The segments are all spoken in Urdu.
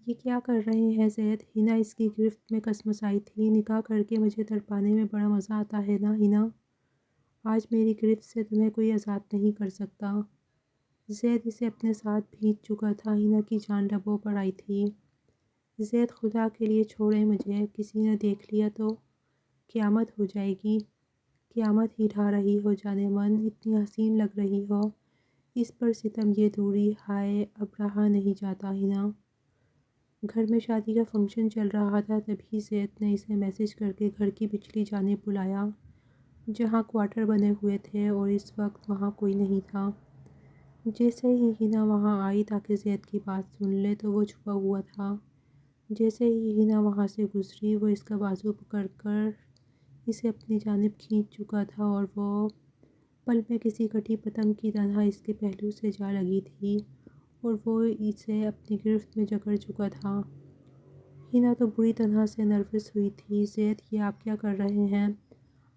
یہ کیا کر رہے ہیں زید؟ ہنا اس کی گرفت میں کسمسائی تھی۔ نکاح کر کے مجھے تڑپانے میں بڑا مزہ آتا ہے نا ہنا؟ آج میری گرفت سے تمہیں کوئی آزاد نہیں کر سکتا۔ زید اسے اپنے ساتھ بھینچ چکا تھا۔ ہنا کی جان لبوں پر آئی تھی۔ زید خدا کے لیے چھوڑیں مجھے، کسی نے دیکھ لیا تو قیامت ہو جائے گی۔ قیامت ہی ڈھا رہی ہو جانے من، اتنی حسین لگ رہی ہو، اس پر ستم یہ دوری، ہائے اب رہا نہیں جاتا ہنا۔ گھر میں شادی کا فنکشن چل رہا تھا، تبھی زید نے اسے میسج کر کے گھر کی پچھلی جانب بلایا جہاں کوارٹر بنے ہوئے تھے، اور اس وقت وہاں کوئی نہیں تھا۔ جیسے ہی ہنا وہاں آئی تاکہ زید کی بات سن لے تو وہ چھپا ہوا تھا۔ جیسے ہی ہنا وہاں سے گزری وہ اس کا بازو پکڑ کر اسے اپنی جانب کھینچ چکا تھا، اور وہ پل میں کسی کٹی پتنگ کی طرح اس کے پہلو سے جا لگی تھی اور وہ اسے اپنی گرفت میں جکڑ چکا تھا۔ ہنا تو بری طرح سے نروس ہوئی تھی۔ زید یہ آپ کیا کر رہے ہیں؟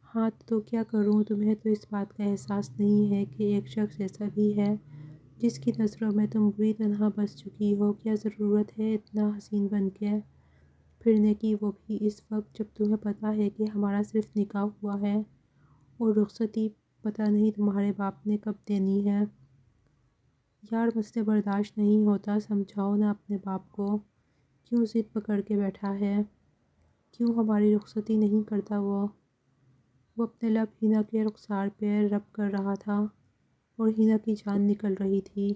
ہاں تو کیا کروں؟ تمہیں تو اس بات کا احساس نہیں ہے کہ ایک شخص ایسا بھی ہے جس کی نظروں میں تم بری طرح بس چکی ہو؟ کیا ضرورت ہے اتنا حسین بن کے پھرنے کی، وہ بھی اس وقت جب تمہیں پتہ ہے کہ ہمارا صرف نکاح ہوا ہے اور رخصتی پتہ نہیں تمہارے باپ نے کب دینی ہے؟ یار مجھ سے برداشت نہیں ہوتا، سمجھاؤ نا اپنے باپ کو، کیوں ضد پکڑ کے بیٹھا ہے؟ کیوں ہماری رخصتی نہیں کرتا وہ اپنے لب ہنا کے رخسار پہ رب کر رہا تھا اور ہنا کی جان نکل رہی تھی۔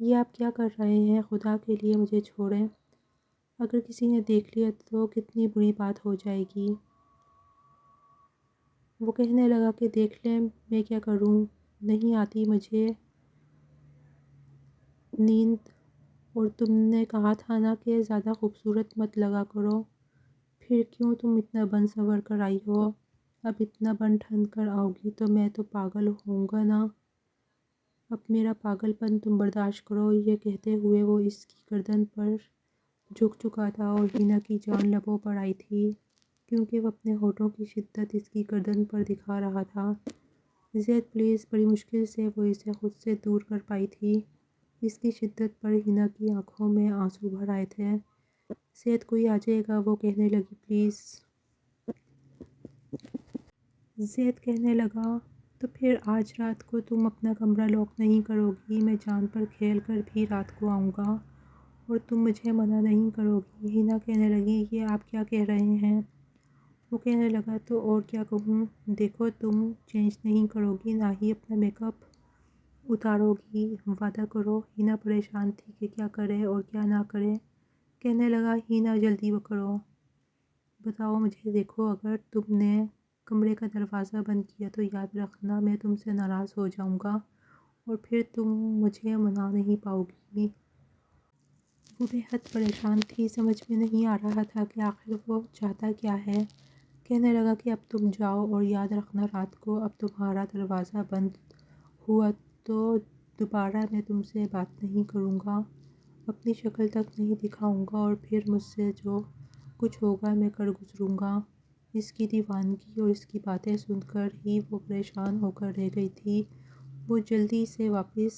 یہ آپ کیا کر رہے ہیں؟ خدا کے لیے مجھے چھوڑیں، اگر کسی نے دیکھ لیا تو کتنی بری بات ہو جائے گی۔ وہ کہنے لگا کہ دیکھ لیں میں کیا کروں، نہیں آتی مجھے نیند، اور تم نے کہا تھا نا کہ زیادہ خوبصورت مت لگا کرو، پھر کیوں تم اتنا بن سنور کر آئی ہو؟ اب اتنا بن ٹھن کر آؤ گی تو میں تو پاگل ہوں گا نا، اب میرا پاگل پن تم برداشت کرو۔ یہ کہتے ہوئے وہ اس کی گردن پر جھک چکا تھا اور ہنا کی جان لبوں پر آئی تھی کیونکہ وہ اپنے ہونٹوں کی شدت اس کی گردن پر دکھا رہا تھا۔ زید پلیز، بڑی مشکل سے وہ اسے خود سے دور کر پائی تھی۔ اس کی شدت پر ہنا کی آنکھوں میں آنسو بھر آئے تھے۔ زید کوئی آ جائے گا، وہ کہنے لگی پلیز۔ زید کہنے لگا تو پھر آج رات کو تم اپنا کمرہ لاک نہیں کرو گی؟ میں جان پر کھیل کر بھی رات کو آؤں گا اور تم مجھے منع نہیں کرو گی؟ ہنا کہنے لگی یہ آپ کیا کہہ رہے ہیں؟ وہ کہنے لگا تو اور کیا کہوں، دیکھو تم چینج نہیں کرو گی، نہ ہی اپنا میک اپ اتارو گی، وعدہ کرو۔ ہنا پریشان تھی کہ کیا کرے اور کیا نہ کرے۔ کہنے لگا ہنا جلدی کرو، بتاؤ مجھے، دیکھو اگر تم نے کمرے کا دروازہ بند کیا تو یاد رکھنا میں تم سے ناراض ہو جاؤں گا اور پھر تم مجھے منا نہیں پاؤ گی۔ وہ بے حد پریشان تھی، سمجھ میں نہیں آ رہا تھا کہ آخر وہ چاہتا کیا ہے۔ کہنے لگا کہ اب تم جاؤ اور یاد رکھنا رات کو اب تمہارا دروازہ بند ہوا تو دوبارہ میں تم سے بات نہیں کروں گا، اپنی شکل تک نہیں دکھاؤں گا، اور پھر مجھ سے جو کچھ ہوگا میں کر گزروں گا۔ اس کی دیوانگی اور اس کی باتیں سن کر ہی وہ پریشان ہو کر رہ گئی تھی۔ وہ جلدی سے واپس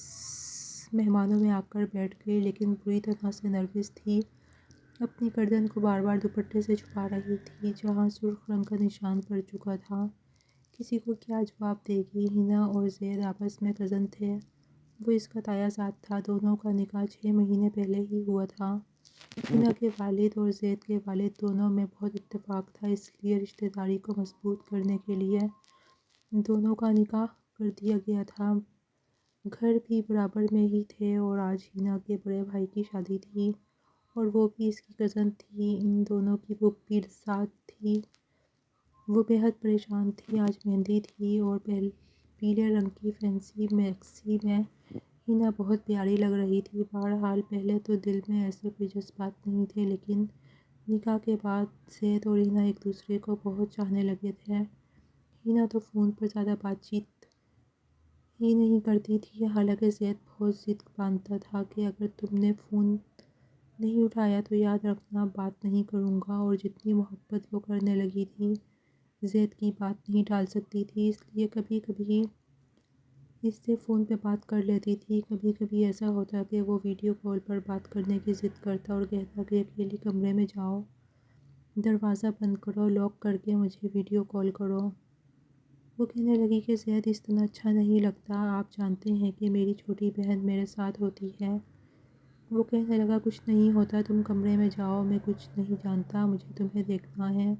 مہمانوں میں آ کر بیٹھ گئی، لیکن بری طرح سے نروس تھی، اپنی گردن کو بار بار دوپٹے سے چھپا رہی تھی جہاں سرخ رنگ کا نشان پڑ چکا تھا۔ کسی کو کیا جواب دے گی؟ ہنا اور زید آپس میں کزن تھے، وہ اس کا تایا زاد تھا، دونوں کا نکاح 6 مہینے پہلے ہی ہوا تھا۔ ہنا کے والد اور زید کے والد دونوں میں بہت اتفاق تھا، اس لیے رشتہ داری کو مضبوط کرنے کے لیے دونوں کا نکاح کر دیا گیا تھا۔ گھر بھی برابر میں ہی تھے اور آج ہنا کے بڑے بھائی کی شادی تھی اور وہ بھی اس کی کزن تھی، ان دونوں کی پھوپھی ساتھ تھی۔ وہ بے حد پریشان تھی، آج مہندی تھی اور پیلے رنگ کی فینسی میکسی میں ہنا بہت پیاری لگ رہی تھی۔ بہرحال پہلے تو دل میں ایسے کوئی جذبات نہیں تھے، لیکن نکاح کے بعد زید اور ہنا ایک دوسرے کو بہت چاہنے لگے تھے۔ ہنا تو فون پر زیادہ بات چیت ہی نہیں کرتی تھی، حالانکہ زید بہت ضد باندھتا تھا کہ اگر تم نے فون نہیں اٹھایا تو یاد رکھنا بات نہیں کروں گا، اور جتنی محبت وہ کرنے لگی تھی زید کی بات نہیں ٹال سکتی تھی، اس لیے کبھی کبھی اس سے فون پہ بات کر لیتی تھی۔ کبھی کبھی ایسا ہوتا کہ وہ ویڈیو کال پر بات کرنے کی ضد کرتا اور کہتا کہ اکیلے کمرے میں جاؤ، دروازہ بند کرو، لاک کر کے مجھے ویڈیو کال کرو۔ وہ کہنے لگی کہ زید اس طرح اچھا نہیں لگتا، آپ جانتے ہیں کہ میری چھوٹی بہن میرے ساتھ ہوتی ہے۔ وہ کہنے لگا کچھ نہیں ہوتا، تم کمرے میں جاؤ، میں کچھ نہیں جانتا، مجھے تمہیں دیکھنا ہے۔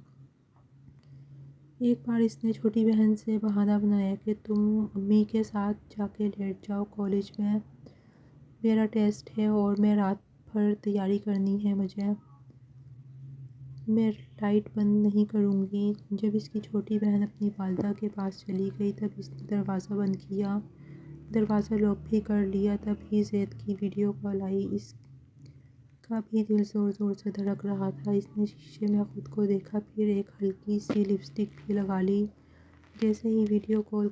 ایک بار اس نے چھوٹی بہن سے بہانہ بنایا کہ تم امی کے ساتھ جا کے لیٹ جاؤ، کالج میں میرا ٹیسٹ ہے اور میں رات بھر تیاری کرنی ہے مجھے، میں لائٹ بند نہیں کروں گی۔ جب اس کی چھوٹی بہن اپنی والدہ کے پاس چلی گئی تب اس نے دروازہ بند کیا، دروازہ لاک بھی کر لیا۔ تب ہی زید کی ویڈیو کال آئی۔ اس کا بھی دل زور زور سے دھڑک رہا تھا۔ اس نے شیشے میں خود کو دیکھا، پھر ایک ہلکی سی لپسٹک بھی لگا لی۔ جیسے ہی ویڈیو کال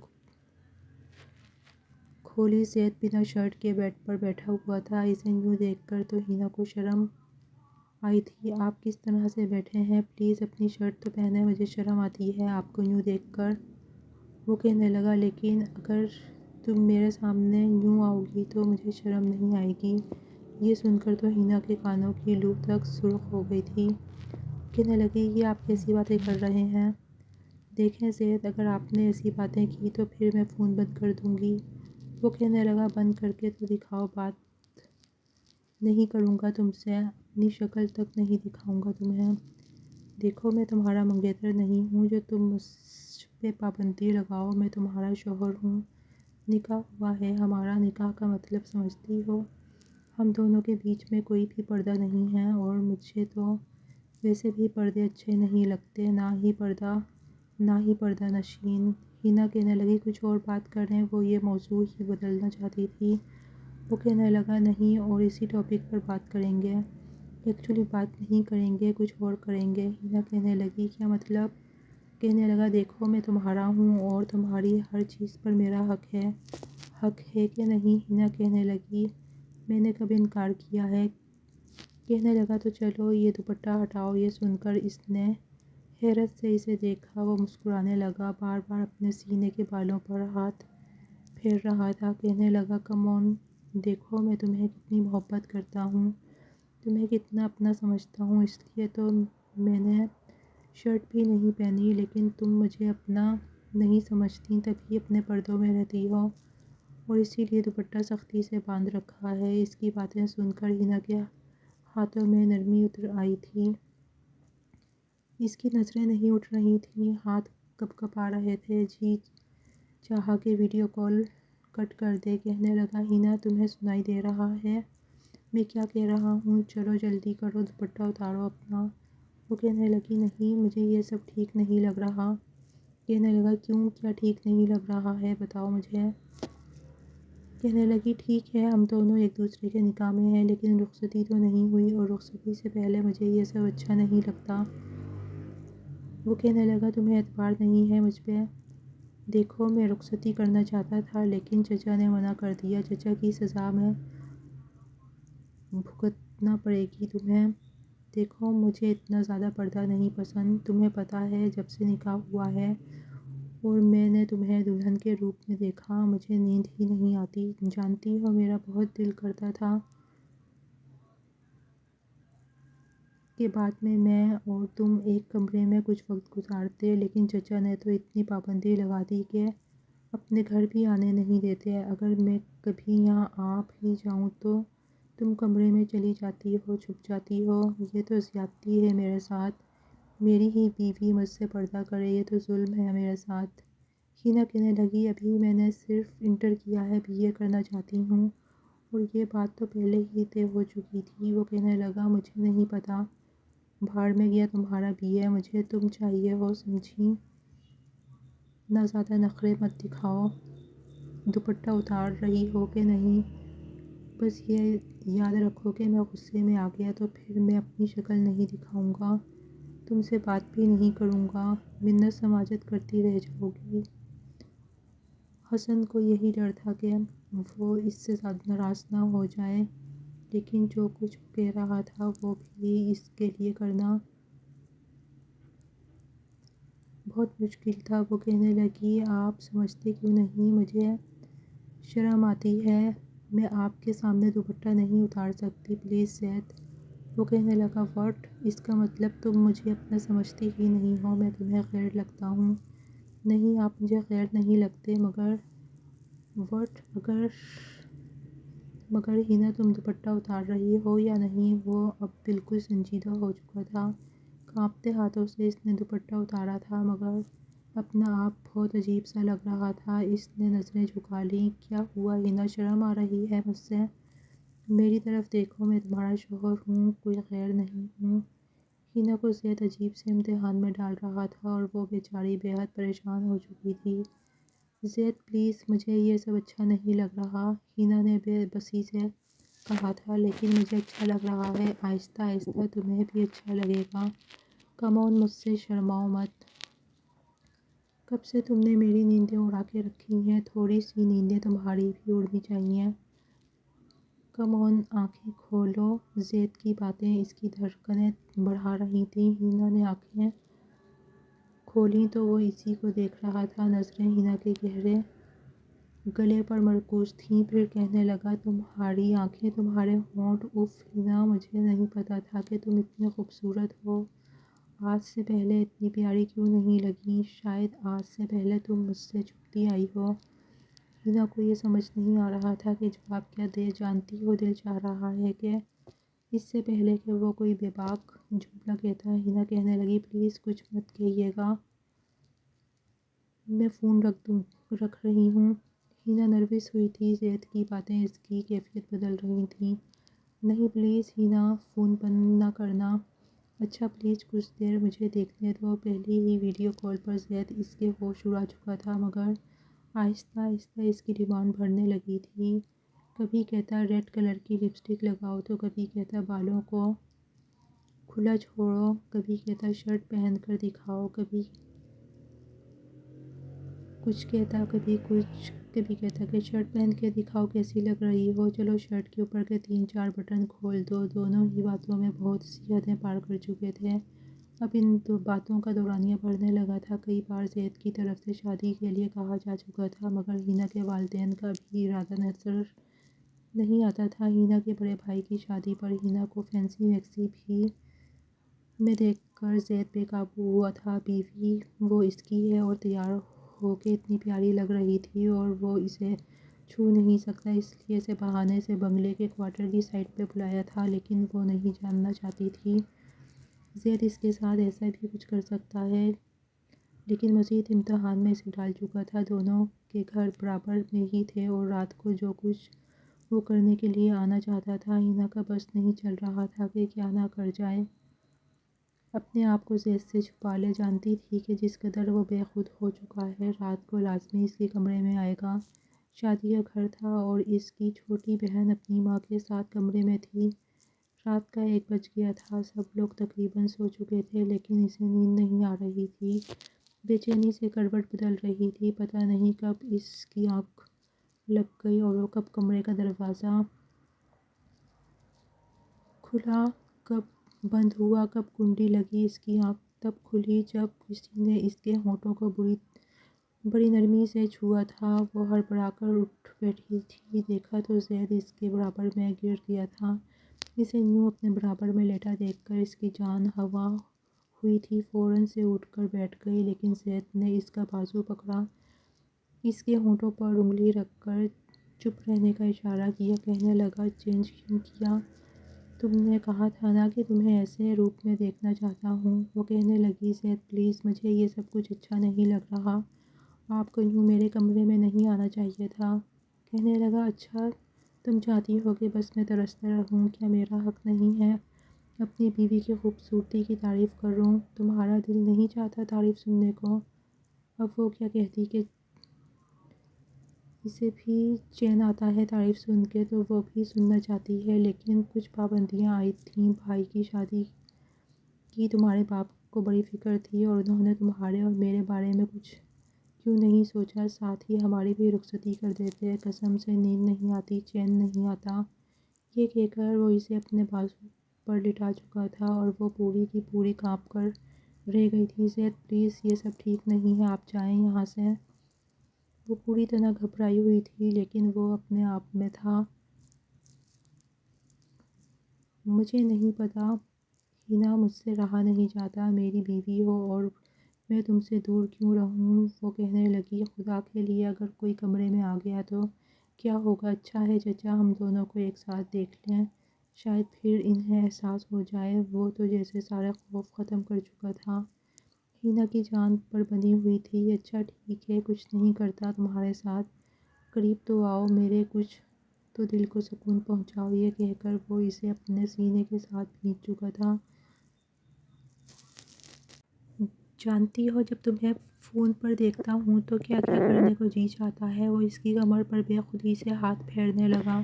کھولی، زید بنا شرٹ کے بیڈ پر بیٹھا ہوا تھا۔ اسے یوں دیکھ کر تو ہینا کو شرم آئی تھی۔ آپ کس طرح سے بیٹھے ہیں؟ پلیز اپنی شرٹ تو پہنیں، مجھے شرم آتی ہے آپ کو یوں دیکھ کر۔ وہ کہنے لگا لیکن اگر تم میرے سامنے یوں آؤ گی تو مجھے شرم نہیں آئے گی۔ یہ سن کر تو ہینا کے کانوں کی لو تک سرخ ہو گئی تھی۔ کہنے لگی یہ آپ کیسی باتیں کر رہے ہیں؟ دیکھیں زید، اگر آپ نے ایسی باتیں کی تو پھر میں فون بند کر دوں گی۔ وہ کہنے لگا بند کر کے تو دکھاؤ، بات نہیں کروں گا تم سے، اپنی شکل تک نہیں دکھاؤں گا تمہیں۔ دیکھو میں تمہارا منگیتر نہیں ہوں جو تم مجھ پہ پابندی لگاؤ، میں تمہارا شوہر ہوں، نکاح ہوا ہے ہمارا۔ نکاح کا مطلب سمجھتی ہو؟ ہم دونوں کے بیچ میں کوئی بھی پردہ نہیں ہے، اور مجھے تو ویسے بھی پردے اچھے نہیں لگتے، نہ ہی پردہ نشین۔ ہینا کہنے لگی کچھ اور بات کریں، وہ یہ موضوع ہی بدلنا چاہتی تھی۔ وہ کہنے لگا نہیں، اور اسی ٹاپک پر بات کریں گے، ایکچولی بات نہیں کریں گے، کچھ اور کریں گے۔ ہینا کہنے لگی کیا مطلب؟ کہنے لگا دیکھو میں تمہارا ہوں اور تمہاری ہر چیز پر میرا حق ہے۔ حق ہے کہ نہیں؟ ہینا کہنے لگی میں نے کب انکار کیا ہے؟ کہنے لگا تو چلو یہ دوپٹہ ہٹاؤ۔ یہ سن کر اس نے حیرت سے اسے دیکھا۔ وہ مسکرانے لگا، بار بار اپنے سینے کے بالوں پر ہاتھ پھیر رہا تھا۔ کہنے لگا کم آن، دیکھو میں تمہیں کتنی محبت کرتا ہوں، تمہیں کتنا اپنا سمجھتا ہوں، اس لیے تو میں نے شرٹ بھی نہیں پہنی، لیکن تم مجھے اپنا نہیں سمجھتی تبھی اپنے پردوں میں رہتی ہو، اور اسی لیے دوپٹہ سختی سے باندھ رکھا ہے۔ اس کی باتیں سن کر ہینا کے ہاتھوں میں نرمی اتر آئی تھی۔ اس کی نظریں نہیں اٹھ رہی تھیں، ہاتھ کپ کپا رہے تھے، جی چاہا کہ ویڈیو کال کٹ کر دے۔ کہنے لگا ہینا تمہیں سنائی دے رہا ہے میں کیا کہہ رہا ہوں؟ چلو جلدی کرو، دوپٹہ اتارو اپنا۔ وہ کہنے لگی نہیں، مجھے یہ سب ٹھیک نہیں لگ رہا۔ کہنے لگا کیوں، کیا ٹھیک نہیں لگ رہا ہے بتاؤ مجھے۔ کہنے لگی ٹھیک ہے ہم دونوں ایک دوسرے کے نکاح میں ہیں، لیکن رخصتی تو نہیں ہوئی، اور رخصتی سے پہلے مجھے یہ سب اچھا نہیں لگتا۔ وہ کہنے لگا تمہیں اعتبار نہیں ہے مجھ پہ؟ دیکھو میں رخصتی کرنا چاہتا تھا لیکن چچا نے منع کر دیا، چچا کی سزا میں بھگتنا پڑے گی تمہیں۔ دیکھو مجھے اتنا زیادہ پردہ نہیں پسند، تمہیں پتہ ہے جب سے نکاح ہوا ہے اور میں نے تمہیں دلہن کے روپ میں دیکھا مجھے نیند ہی نہیں آتی، جانتی ہو میرا بہت دل کرتا تھا کہ بعد میں اور تم ایک کمرے میں کچھ وقت گزارتے، لیکن چچا نے تو اتنی پابندی لگا دی کہ اپنے گھر بھی آنے نہیں دیتے۔ اگر میں کبھی یہاں آ بھی جاؤں تو تم کمرے میں چلی جاتی ہو، چھپ جاتی ہو، یہ تو زیادتی ہے میرے ساتھ، میری ہی بیوی مجھ سے پردہ کرے، یہ تو ظلم ہے میرے ساتھ۔ ہینا کہنے لگی ابھی میں نے صرف انٹر کیا ہے، BA کرنا چاہتی ہوں، اور یہ بات تو پہلے ہی طے ہو چکی تھی۔ وہ کہنے لگا مجھے نہیں پتہ، بھاڑ میں گیا تمہارا BA، مجھے تم چاہیے ہو سمجھی، نہ زیادہ نخرے مت دکھاؤ۔ دوپٹہ اتار رہی ہو کہ نہیں؟ بس یہ یاد رکھو کہ میں غصے میں آ گیا تو پھر میں اپنی شکل نہیں دکھاؤں گا، تم سے بات بھی نہیں کروں گا، منت سماجت کرتی رہ جاؤ گی۔ حسن کو یہی ڈر تھا کہ وہ اس سے زیادہ ناراض نہ ہو جائے، لیکن جو کچھ وہ کہہ رہا تھا وہ بھی اس کے لیے کرنا بہت مشکل تھا۔ وہ کہنے لگی آپ سمجھتے کیوں نہیں، مجھے شرم آتی ہے، میں آپ کے سامنے دوپٹہ نہیں اتار سکتی، پلیز زید۔ وہ کہنے لگا واٹ، اس کا مطلب تم مجھے اپنا سمجھتی ہی نہیں ہو، میں تمہیں غیر لگتا ہوں؟ نہیں، آپ مجھے غیر نہیں لگتے، مگر واٹ، مگر ہینا تم دوپٹہ اتار رہی ہو یا نہیں؟ وہ اب بالکل سنجیدہ ہو چکا تھا، کانپتے ہاتھوں سے اس نے دوپٹہ اتارا تھا، مگر اپنا آپ بہت عجیب سا لگ رہا تھا۔ اس نے نظریں جھکا لیں۔ کیا ہوا ہینا، شرم آ رہی ہے مجھ سے؟ میری طرف دیکھو، میں تمہارا شوہر ہوں، کوئی غیر نہیں ہوں۔ ہینا کو زید عجیب سے امتحان میں ڈال رہا تھا اور وہ بیچاری بے حد پریشان ہو چکی تھی۔ زید پلیز، مجھے یہ سب اچھا نہیں لگ رہا، ہینا نے بے بسی سے کہا تھا، لیکن مجھے اچھا لگ رہا ہے، آہستہ آہستہ تمہیں بھی اچھا لگے گا۔ کم آن، مجھ سے شرماؤ مت۔ کب سے تم نے میری نیندیں اڑا کے رکھی ہیں، تھوڑی سی نیندیں تمہاری بھی اڑنی چاہیے۔ کم آن، آنکھیں کھولو۔ زید کی باتیں اس کی دھڑکنیں بڑھا رہی تھیں۔ ہینا نے آنکھیں کھولیں تو وہ اسی کو دیکھ رہا تھا، نظریں ہینا کے گہرے گلے پر مرکوز تھیں۔ پھر کہنے لگا تمہاری آنکھیں، تمہارے ہونٹ، اف ہینا، مجھے نہیں پتا تھا کہ تم اتنی خوبصورت ہو، آج سے پہلے اتنی پیاری کیوں نہیں لگیں؟ شاید آج سے پہلے تم مجھ سے چھپتی آئی ہو۔ ہینا کو یہ سمجھ نہیں آ رہا تھا کہ جواب کیا دے، جانتی ہو دل چاہ رہا ہے کہ اس سے پہلے کہ وہ کوئی بے باک جملہ کہتا، ہینا کہنے لگی پلیز کچھ مت کہیے گا، میں فون رکھ رہی ہوں۔ ہینا نروس ہوئی تھی، زید کی باتیں اس کی کیفیت بدل رہی تھیں۔ نہیں پلیز ہینا، فون بند نہ کرنا۔ اچھا پلیز کچھ دیر مجھے دیکھنے دو۔ پہلی ہی ویڈیو کال پر زید اس کے ہوش اڑا چکا تھا، مگر آہستہ آہستہ اس کی ڈیمانڈ بڑھنے لگی تھی۔ کبھی کہتا ریڈ کلر کی لپسٹک لگاؤ تو کبھی کہتا بالوں کو کھلا چھوڑو، کبھی کہتا شرٹ پہن کر دکھاؤ، کبھی کچھ کہتا کبھی کہتا کہ شرٹ پہن کے دکھاؤ کیسی لگ رہی ہو، چلو شرٹ کے اوپر کے 3-4 بٹن کھول دو۔ دونوں ہی باتوں میں بہت سی حدیں پار کر چکے تھے، اب ان دو باتوں کا دورانیہ بڑھنے لگا تھا۔ کئی بار زید کی طرف سے شادی کے لیے کہا جا چکا تھا، مگر ہینا کے والدین کا بھی ارادہ نظر نہیں آتا تھا۔ ہینا کے بڑے بھائی کی شادی پر ہینا کو فینسی میکسی بھی میں دیکھ کر زید بے قابو ہوا تھا۔ بیوی وہ اس کی ہے اور تیار ہو کے اتنی پیاری لگ رہی تھی اور وہ اسے چھو نہیں سکتا، اس لیے اسے بہانے سے بنگلے کے کوارٹر کی سائٹ پہ بلایا تھا، لیکن وہ نہیں جاننا چاہتی تھی زید اس کے ساتھ ایسا بھی کچھ کر سکتا ہے، لیکن مزید امتحان میں اسے ڈال چکا تھا۔ دونوں کے گھر برابر میں ہی تھے اور رات کو جو کچھ وہ کرنے کے لیے آنا چاہتا تھا، ہینا کا بس نہیں چل رہا تھا کہ کیا نہ کر جائے، اپنے آپ کو زید سے چھپا لے۔ جانتی تھی کہ جس قدر وہ بے خود ہو چکا ہے، رات کو لازمی اس کے کمرے میں آئے گا۔ شادی کا گھر تھا اور اس کی چھوٹی بہن اپنی ماں کے ساتھ کمرے میں تھی۔ رات کا 1 بج گیا تھا، سب لوگ تقریباً سو چکے تھے، لیکن اسے نیند نہیں آ رہی تھی، بے چینی سے کروٹ بدل رہی تھی، پتہ نہیں کب اس کی آنکھ لگ گئی اور وہ کب کمرے کا دروازہ کھلا، کب بند ہوا، کب کنڈی لگی۔ اس کی آنکھ تب کھلی جب کسی نے اس کے ہونٹوں کو بڑی نرمی سے چھوا تھا۔ وہ ہڑبڑا کر اٹھ بیٹھی تھی، دیکھا تو زید اس کے برابر میں گر گیا تھا۔ اسے یوں اپنے برابر میں لیٹا دیکھ کر اس کی جان ہوا ہوئی تھی، فوراً سے اٹھ کر بیٹھ گئی، لیکن زید نے اس کا بازو پکڑا، اس کے ہونٹوں پر انگلی رکھ کر چپ رہنے کا اشارہ کیا، کہنے لگا چینج کیوں کیا؟ تم نے کہا تھا نا کہ تمہیں ایسے روپ میں دیکھنا چاہتا ہوں۔ وہ کہنے لگی زید پلیز، مجھے یہ سب کچھ اچھا نہیں لگ رہا، آپ کو یوں میرے کمرے میں نہیں آنا چاہیے تھا۔ کہنے لگا اچھا تم چاہتی ہو کہ بس میں ترستا رہوں، کیا میرا حق نہیں ہے اپنی بیوی کی خوبصورتی کی تعریف کروں؟ تمہارا دل نہیں چاہتا تعریف سننے کو؟ اب وہ کیا کہتی کہ اسے بھی چین آتا ہے تعریف سن کے، تو وہ بھی سننا چاہتی ہے، لیکن کچھ پابندیاں عائد تھیں۔ بھائی کی شادی کی تمہارے باپ کو بڑی فکر تھی اور انہوں نے تمہارے اور میرے بارے میں کچھ کیوں نہیں سوچا، ساتھ ہی ہماری بھی رخصتی کر دیتے، قسم سے نیند نہیں آتی، چین نہیں آتا۔ یہ کہہ کر وہ اسے اپنے بازو پر لٹا چکا تھا اور وہ پوری کی پوری کانپ کر رہ گئی تھی۔ زید پلیز، یہ سب ٹھیک نہیں ہے، آپ جائیں یہاں سے۔ وہ پوری طرح گھبرائی ہوئی تھی، لیکن وہ اپنے آپ میں تھا۔ مجھے نہیں پتا ہینا، مجھ سے رہا نہیں جاتا، میری بیوی ہو اور میں تم سے دور کیوں رہوں؟ وہ کہنے لگی، خدا کے لیے اگر کوئی کمرے میں آ گیا تو کیا ہوگا؟ اچھا ہے چچا، ہم دونوں کو ایک ساتھ دیکھ لیں، شاید پھر انہیں احساس ہو جائے۔ وہ تو جیسے سارا خوف ختم کر چکا تھا، ہینا کی جان پر بندھی ہوئی تھی۔ اچھا ٹھیک ہے، کچھ نہیں کرتا تمہارے ساتھ، قریب تو آؤ میرے، کچھ تو دل کو سکون پہنچاؤ۔ یہ کہہ کر وہ اسے اپنے سینے کے ساتھ بھینچ چکا تھا۔ جانتی ہو، جب تمہیں فون پر دیکھتا ہوں تو کیا کیا کرنے کو جی چاہتا ہے۔ وہ اس کی کمر پر بے خودی سے ہاتھ پھیرنے لگا۔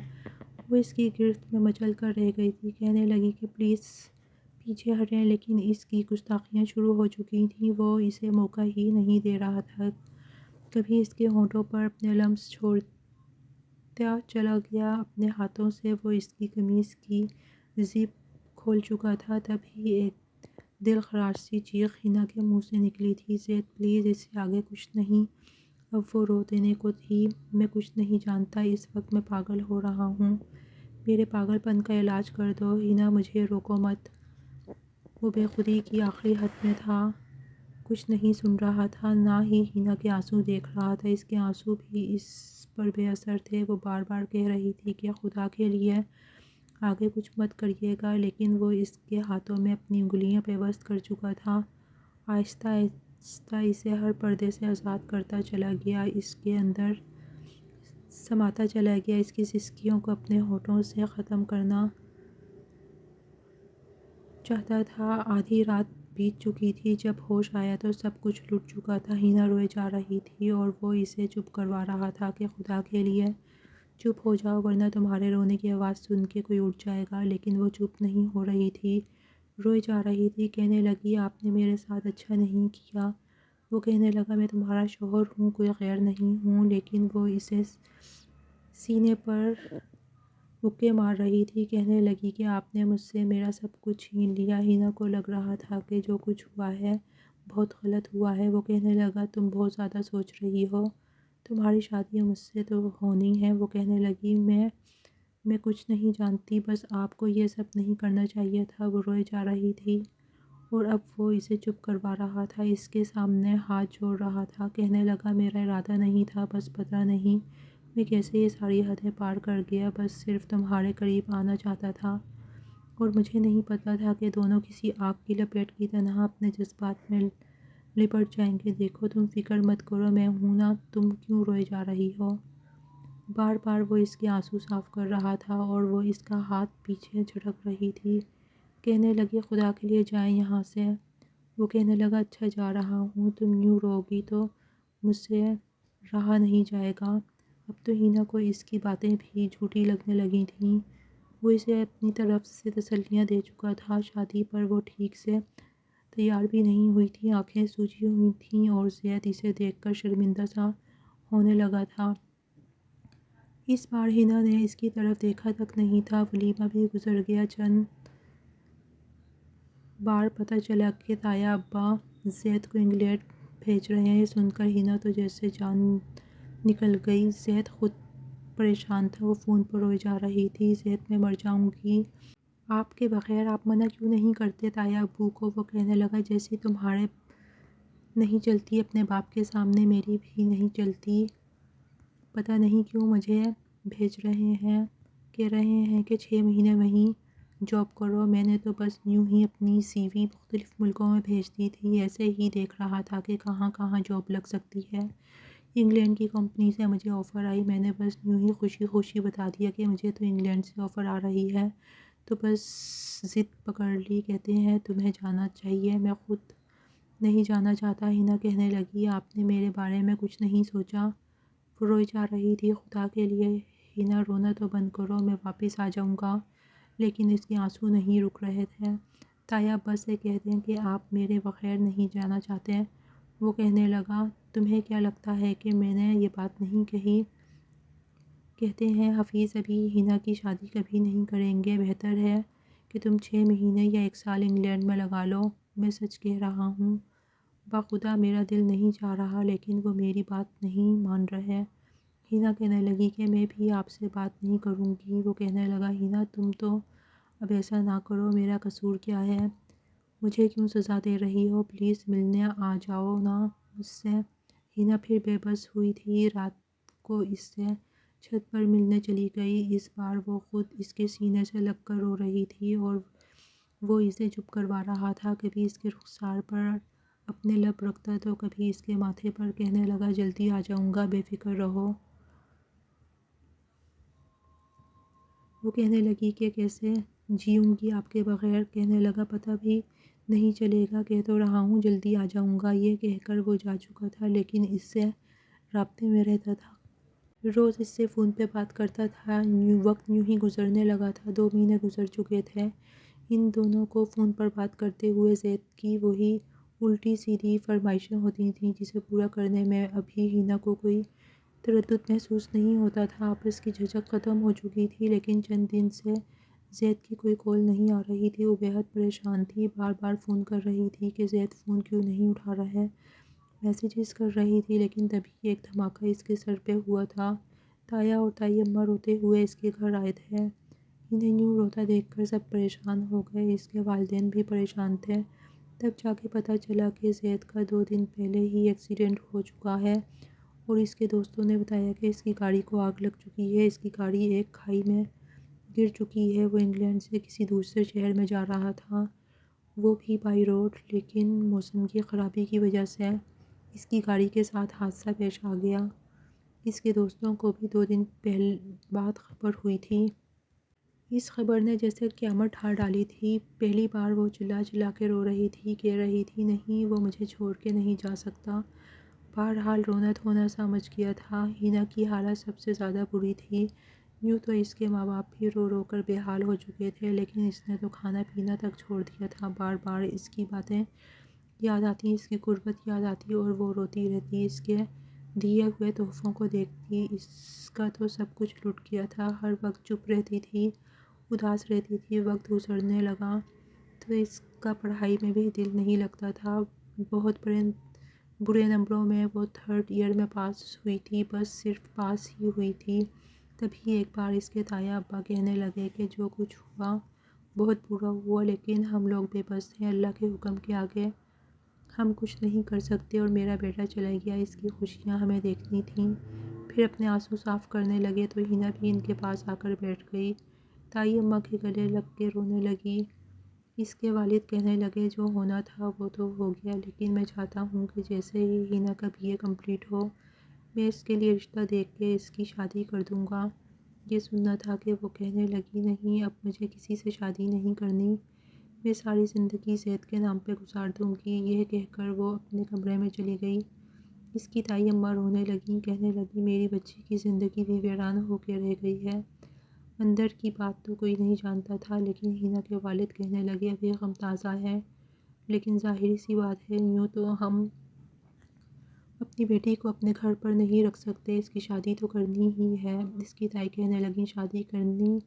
وہ اس کی گرفت میں مچل کر رہ گئی تھی، کہنے لگی کہ پلیز پیچھے ہٹیں، لیکن اس کی گستاخیاں شروع ہو چکی تھیں۔ وہ اسے موقع ہی نہیں دے رہا تھا۔ کبھی اس کے ہونٹوں پر اپنے لمس چھوڑتا چلا گیا اپنے ہاتھوں سے۔ وہ اس کی قمیص کی زپ کھول چکا تھا، تبھی ایک دل خراش سی چیخ ہینا کے منہ سے نکلی تھی، زید پلیز، اس سے آگے کچھ نہیں۔ اب وہ رو دینے کو تھی۔ میں کچھ نہیں جانتا، اس وقت میں پاگل ہو رہا ہوں، میرے پاگل پن کا علاج کر دو۔ ہینا، مجھے روکو مت۔ وہ بے خودی کی آخری حد میں تھا، کچھ نہیں سن رہا تھا، نہ ہی ہینا کے آنسو دیکھ رہا تھا۔ اس کے آنسو بھی اس پر بے اثر تھے۔ وہ بار بار کہہ رہی تھی کہ خدا کے لیے آگے کچھ مت کریے گا، لیکن وہ اس کے ہاتھوں میں اپنی انگلیاں پیوست کر چکا تھا۔ آہستہ آہستہ اسے ہر پردے سے آزاد کرتا چلا گیا، اس کے اندر سماتا چلا گیا، اس کی سسکیوں کو اپنے ہونٹوں سے ختم کرنا چاہتا تھا۔ آدھی رات بیت چکی تھی، جب ہوش آیا تو سب کچھ لٹ چکا تھا۔ ہینا روئے جا رہی تھی اور وہ اسے چپ کروا رہا تھا کہ خدا کے لیے چپ ہو جاؤ، ورنہ تمہارے رونے کی آواز سن کے کوئی اٹھ جائے گا۔ لیکن وہ چپ نہیں ہو رہی تھی، روئے جا رہی تھی، کہنے لگی آپ نے میرے ساتھ اچھا نہیں کیا۔ وہ کہنے لگا میں تمہارا شوہر ہوں، کوئی غیر نہیں ہوں، لیکن وہ اسے سینے پر مکے مار رہی تھی، کہنے لگی کہ آپ نے مجھ سے میرا سب کچھ چھین لیا۔ ہینا کو لگ رہا تھا کہ جو کچھ ہوا ہے بہت غلط ہوا ہے۔ وہ کہنے لگا تم بہت زیادہ سوچ رہی ہو، تمہاری شادی مجھ سے تو ہونی ہے۔ وہ کہنے لگی میں کچھ نہیں جانتی، بس آپ کو یہ سب نہیں کرنا چاہیے تھا۔ وہ روئے جا رہی تھی اور اب وہ اسے چپ کروا رہا تھا، اس کے سامنے ہاتھ جوڑ رہا تھا، کہنے لگا میرا ارادہ نہیں تھا، بس پتہ نہیں میں کیسے یہ ساری حدیں پار کر گیا، بس صرف تمہارے قریب آنا چاہتا تھا، اور مجھے نہیں پتا تھا کہ دونوں کسی آگ کی لپیٹ کی طرح اپنے جذبات میں لپٹ جائیں گے۔ دیکھو تم فکر مت کرو، میں ہوں نا، تم کیوں روئے جا رہی ہو؟ بار بار وہ اس کے آنسو صاف کر رہا تھا اور وہ اس کا ہاتھ پیچھے جھٹک رہی تھی، کہنے لگی خدا کے لیے جائیں یہاں سے۔ وہ کہنے لگا اچھا جا رہا ہوں، تم یوں رو گی تو مجھ سے رہا نہیں جائے گا۔ اب تو ہینا کو اس کی باتیں بھی جھوٹی لگنے لگی تھیں۔ وہ اسے اپنی طرف سے تسلیاں دے چکا تھا، شادی پر وہ ٹھیک سے تیار بھی نہیں ہوئی تھی، آنکھیں سوجی ہوئی تھیں اور زید اسے دیکھ کر شرمندہ سا ہونے لگا تھا۔ اس بار ہینا نے اس کی طرف دیکھا تک نہیں تھا۔ ولیمہ بھی گزر گیا۔ چند بار پتہ چلا کہ تایا ابا زید کو انگلینڈ بھیج رہے ہیں، سن کر ہینا تو جیسے جان نکل گئی۔ زید خود پریشان تھا، وہ فون پر روئے جا رہی تھی، زید میں مر جاؤں گی آپ کے بغیر، آپ منع کیوں نہیں کرتے تایا ابو کو؟ وہ کہنے لگا جیسی تمہارے نہیں چلتی اپنے باپ کے سامنے، میری بھی نہیں چلتی، پتہ نہیں کیوں مجھے بھیج رہے ہیں، کہہ رہے ہیں کہ 6 مہینے وہیں جاب کرو۔ میں نے تو بس یوں ہی اپنی سی وی مختلف ملکوں میں بھیج دی تھی، ایسے ہی دیکھ رہا تھا کہ کہاں کہاں جاب لگ سکتی ہے۔ انگلینڈ کی کمپنی سے مجھے آفر آئی، میں نے بس یوں ہی خوشی خوشی بتا دیا کہ مجھے تو انگلینڈ سے آفر آ رہی ہے، تو بس ضد پکڑ لی، کہتے ہیں تمہیں جانا چاہیے، میں خود نہیں جانا چاہتا۔ ہینا کہنے لگی آپ نے میرے بارے میں کچھ نہیں سوچا؟ وہ روئی جا رہی تھی، خدا کے لیے ہینا رونا تو بند کرو، میں واپس آ جاؤں گا، لیکن اس کے آنسو نہیں رک رہے تھے۔ تایا ابا سے کہہ دیں کہ آپ میرے بغیر نہیں جانا چاہتے۔ وہ کہنے لگا تمہیں کیا لگتا ہے کہ میں نے یہ بات نہیں کہی؟ کہتے ہیں حفیظ ابھی ہینا کی شادی کبھی نہیں کریں گے، بہتر ہے کہ تم 6 مہینے یا 1 سال انگلینڈ میں لگا لو، میں سچ کہہ رہا ہوں۔ باخدا میرا دل نہیں چاہ رہا لیکن وہ میری بات نہیں مان رہا ہے۔ ہینا کہنے لگی کہ میں بھی آپ سے بات نہیں کروں گی۔ وہ کہنے لگا ہینا تم تو اب ایسا نہ کرو، میرا قصور کیا ہے؟ مجھے کیوں سزا دے رہی ہو؟ پلیز ملنے آ جاؤ نا مجھ سے۔ ہینا پھر بے بس ہوئی تھی۔ رات کو اس سے چھت پر ملنے چلی گئی۔ اس بار وہ خود اس کے سینے سے لگ کر رو رہی تھی اور وہ اسے چپ کروا رہا تھا۔ کبھی اس کے رخسار پر اپنے لب رکھتا تو کبھی اس کے ماتھے پر۔ کہنے لگا جلدی آ جاؤں گا، بے فکر رہو۔ وہ کہنے لگی کہ کیسے جیوں گی آپ کے بغیر؟ کہنے لگا پتہ بھی نہیں چلے گا، کہہ تو رہا ہوں جلدی آ جاؤں گا۔ یہ کہہ کر وہ جا چکا تھا لیکن اس سے رابطے میں رہتا تھا۔ روز اس سے فون پہ بات کرتا تھا۔ وقت یوں ہی گزرنے لگا تھا۔ 2 مہینے گزر چکے تھے۔ ان دونوں کو فون پر بات کرتے ہوئے زید کی وہی الٹی سیدھی فرمائشیں ہوتی تھیں جسے پورا کرنے میں ابھی ہینا کو کوئی تردد محسوس نہیں ہوتا تھا۔ آپس کی جھجک ختم ہو چکی تھی لیکن چند دن سے زید کی کوئی کال نہیں آ رہی تھی۔ وہ بےحد پریشان تھی، بار بار فون کر رہی تھی کہ زید فون کیوں نہیں اٹھا رہا ہے، میسیجز کر رہی تھی لیکن تبھی ایک دھماکہ اس کے سر پہ ہوا تھا۔ تایا اور تائی اماں روتے ہوئے اس کے گھر آئے تھے۔ انہیں یوں روتا دیکھ کر سب پریشان ہو گئے، اس کے والدین بھی پریشان تھے۔ تب جا کے پتہ چلا کہ زید کا 2 دن پہلے ہی ایکسیڈنٹ ہو چکا ہے اور اس کے دوستوں نے بتایا کہ اس کی گاڑی کو آگ لگ چکی ہے۔ اس کی گاڑی ایک کھائی میں گر چکی ہے۔ وہ انگلینڈ سے کسی دوسرے شہر میں جا رہا تھا، وہ بھی بائی روڈ، لیکن موسم کی خرابی کی وجہ سے اس کی گاڑی کے ساتھ حادثہ پیش آ گیا۔ اس کے دوستوں کو بھی 2 دن بعد خبر ہوئی تھی۔ اس خبر نے جیسے قیامت ڈھا ڈالی تھی۔ پہلی بار وہ چلا چلا کے رو رہی تھی، کہہ رہی تھی نہیں وہ مجھے چھوڑ کے نہیں جا سکتا۔ بہرحال رونا دھونا سمجھ گیا تھا۔ ہینا کی حالت سب سے زیادہ بری تھی۔ یوں تو اس کے ماں باپ بھی رو رو کر بے حال ہو چکے تھے لیکن اس نے تو کھانا پینا تک چھوڑ دیا تھا۔ بار بار اس کی باتیں یاد آتی، اس کی غربت یاد آتی اور وہ روتی رہتی۔ اس کے دیے ہوئے تحفوں کو دیکھتی، اس کا تو سب کچھ لٹ گیا تھا۔ ہر وقت چپ رہتی تھی، اداس رہتی تھی۔ وقت گزرنے لگا تو اس کا پڑھائی میں بھی دل نہیں لگتا تھا۔ بہت برے نمبروں میں وہ 3rd ایئر میں پاس ہوئی تھی، بس صرف پاس ہی ہوئی تھی۔ تبھی ایک بار اس کے تایا ابا کہنے لگے کہ جو کچھ ہوا بہت برا ہوا لیکن ہم لوگ بے بس ہیں، اللہ کے حکم کے آگے ہم کچھ نہیں کر سکتے اور میرا بیٹا چلا گیا، اس کی خوشیاں ہمیں دیکھنی تھیں۔ پھر اپنے آنسو صاف کرنے لگے تو ہینا بھی ان کے پاس آ کر بیٹھ گئی۔ تائی اماں کے گلے لگ کے رونے لگی۔ اس کے والد کہنے لگے جو ہونا تھا وہ تو ہو گیا لیکن میں چاہتا ہوں کہ جیسے ہی ہینا کا BA کمپلیٹ ہو میں اس کے لیے رشتہ دیکھ کے اس کی شادی کر دوں گا۔ یہ سننا تھا کہ وہ کہنے لگی نہیں اب مجھے کسی سے شادی نہیں کرنی، میں ساری زندگی زید کے نام پہ گزار دوں گی۔ یہ کہہ کر وہ اپنے کمرے میں چلی گئی۔ اس کی تائی اماں رونے لگیں، کہنے لگی میری بچی کی زندگی بھی ویران ہو کے رہ گئی ہے۔ اندر کی بات تو کوئی نہیں جانتا تھا لیکن ہینا کے والد کہنے لگے اب یہ غم تازہ ہے لیکن ظاہری سی بات ہے یوں تو ہم اپنی بیٹی کو اپنے گھر پر نہیں رکھ سکتے، اس کی شادی تو کرنی ہی ہے۔ اس کی تائی کہنے لگیں شادی کرنی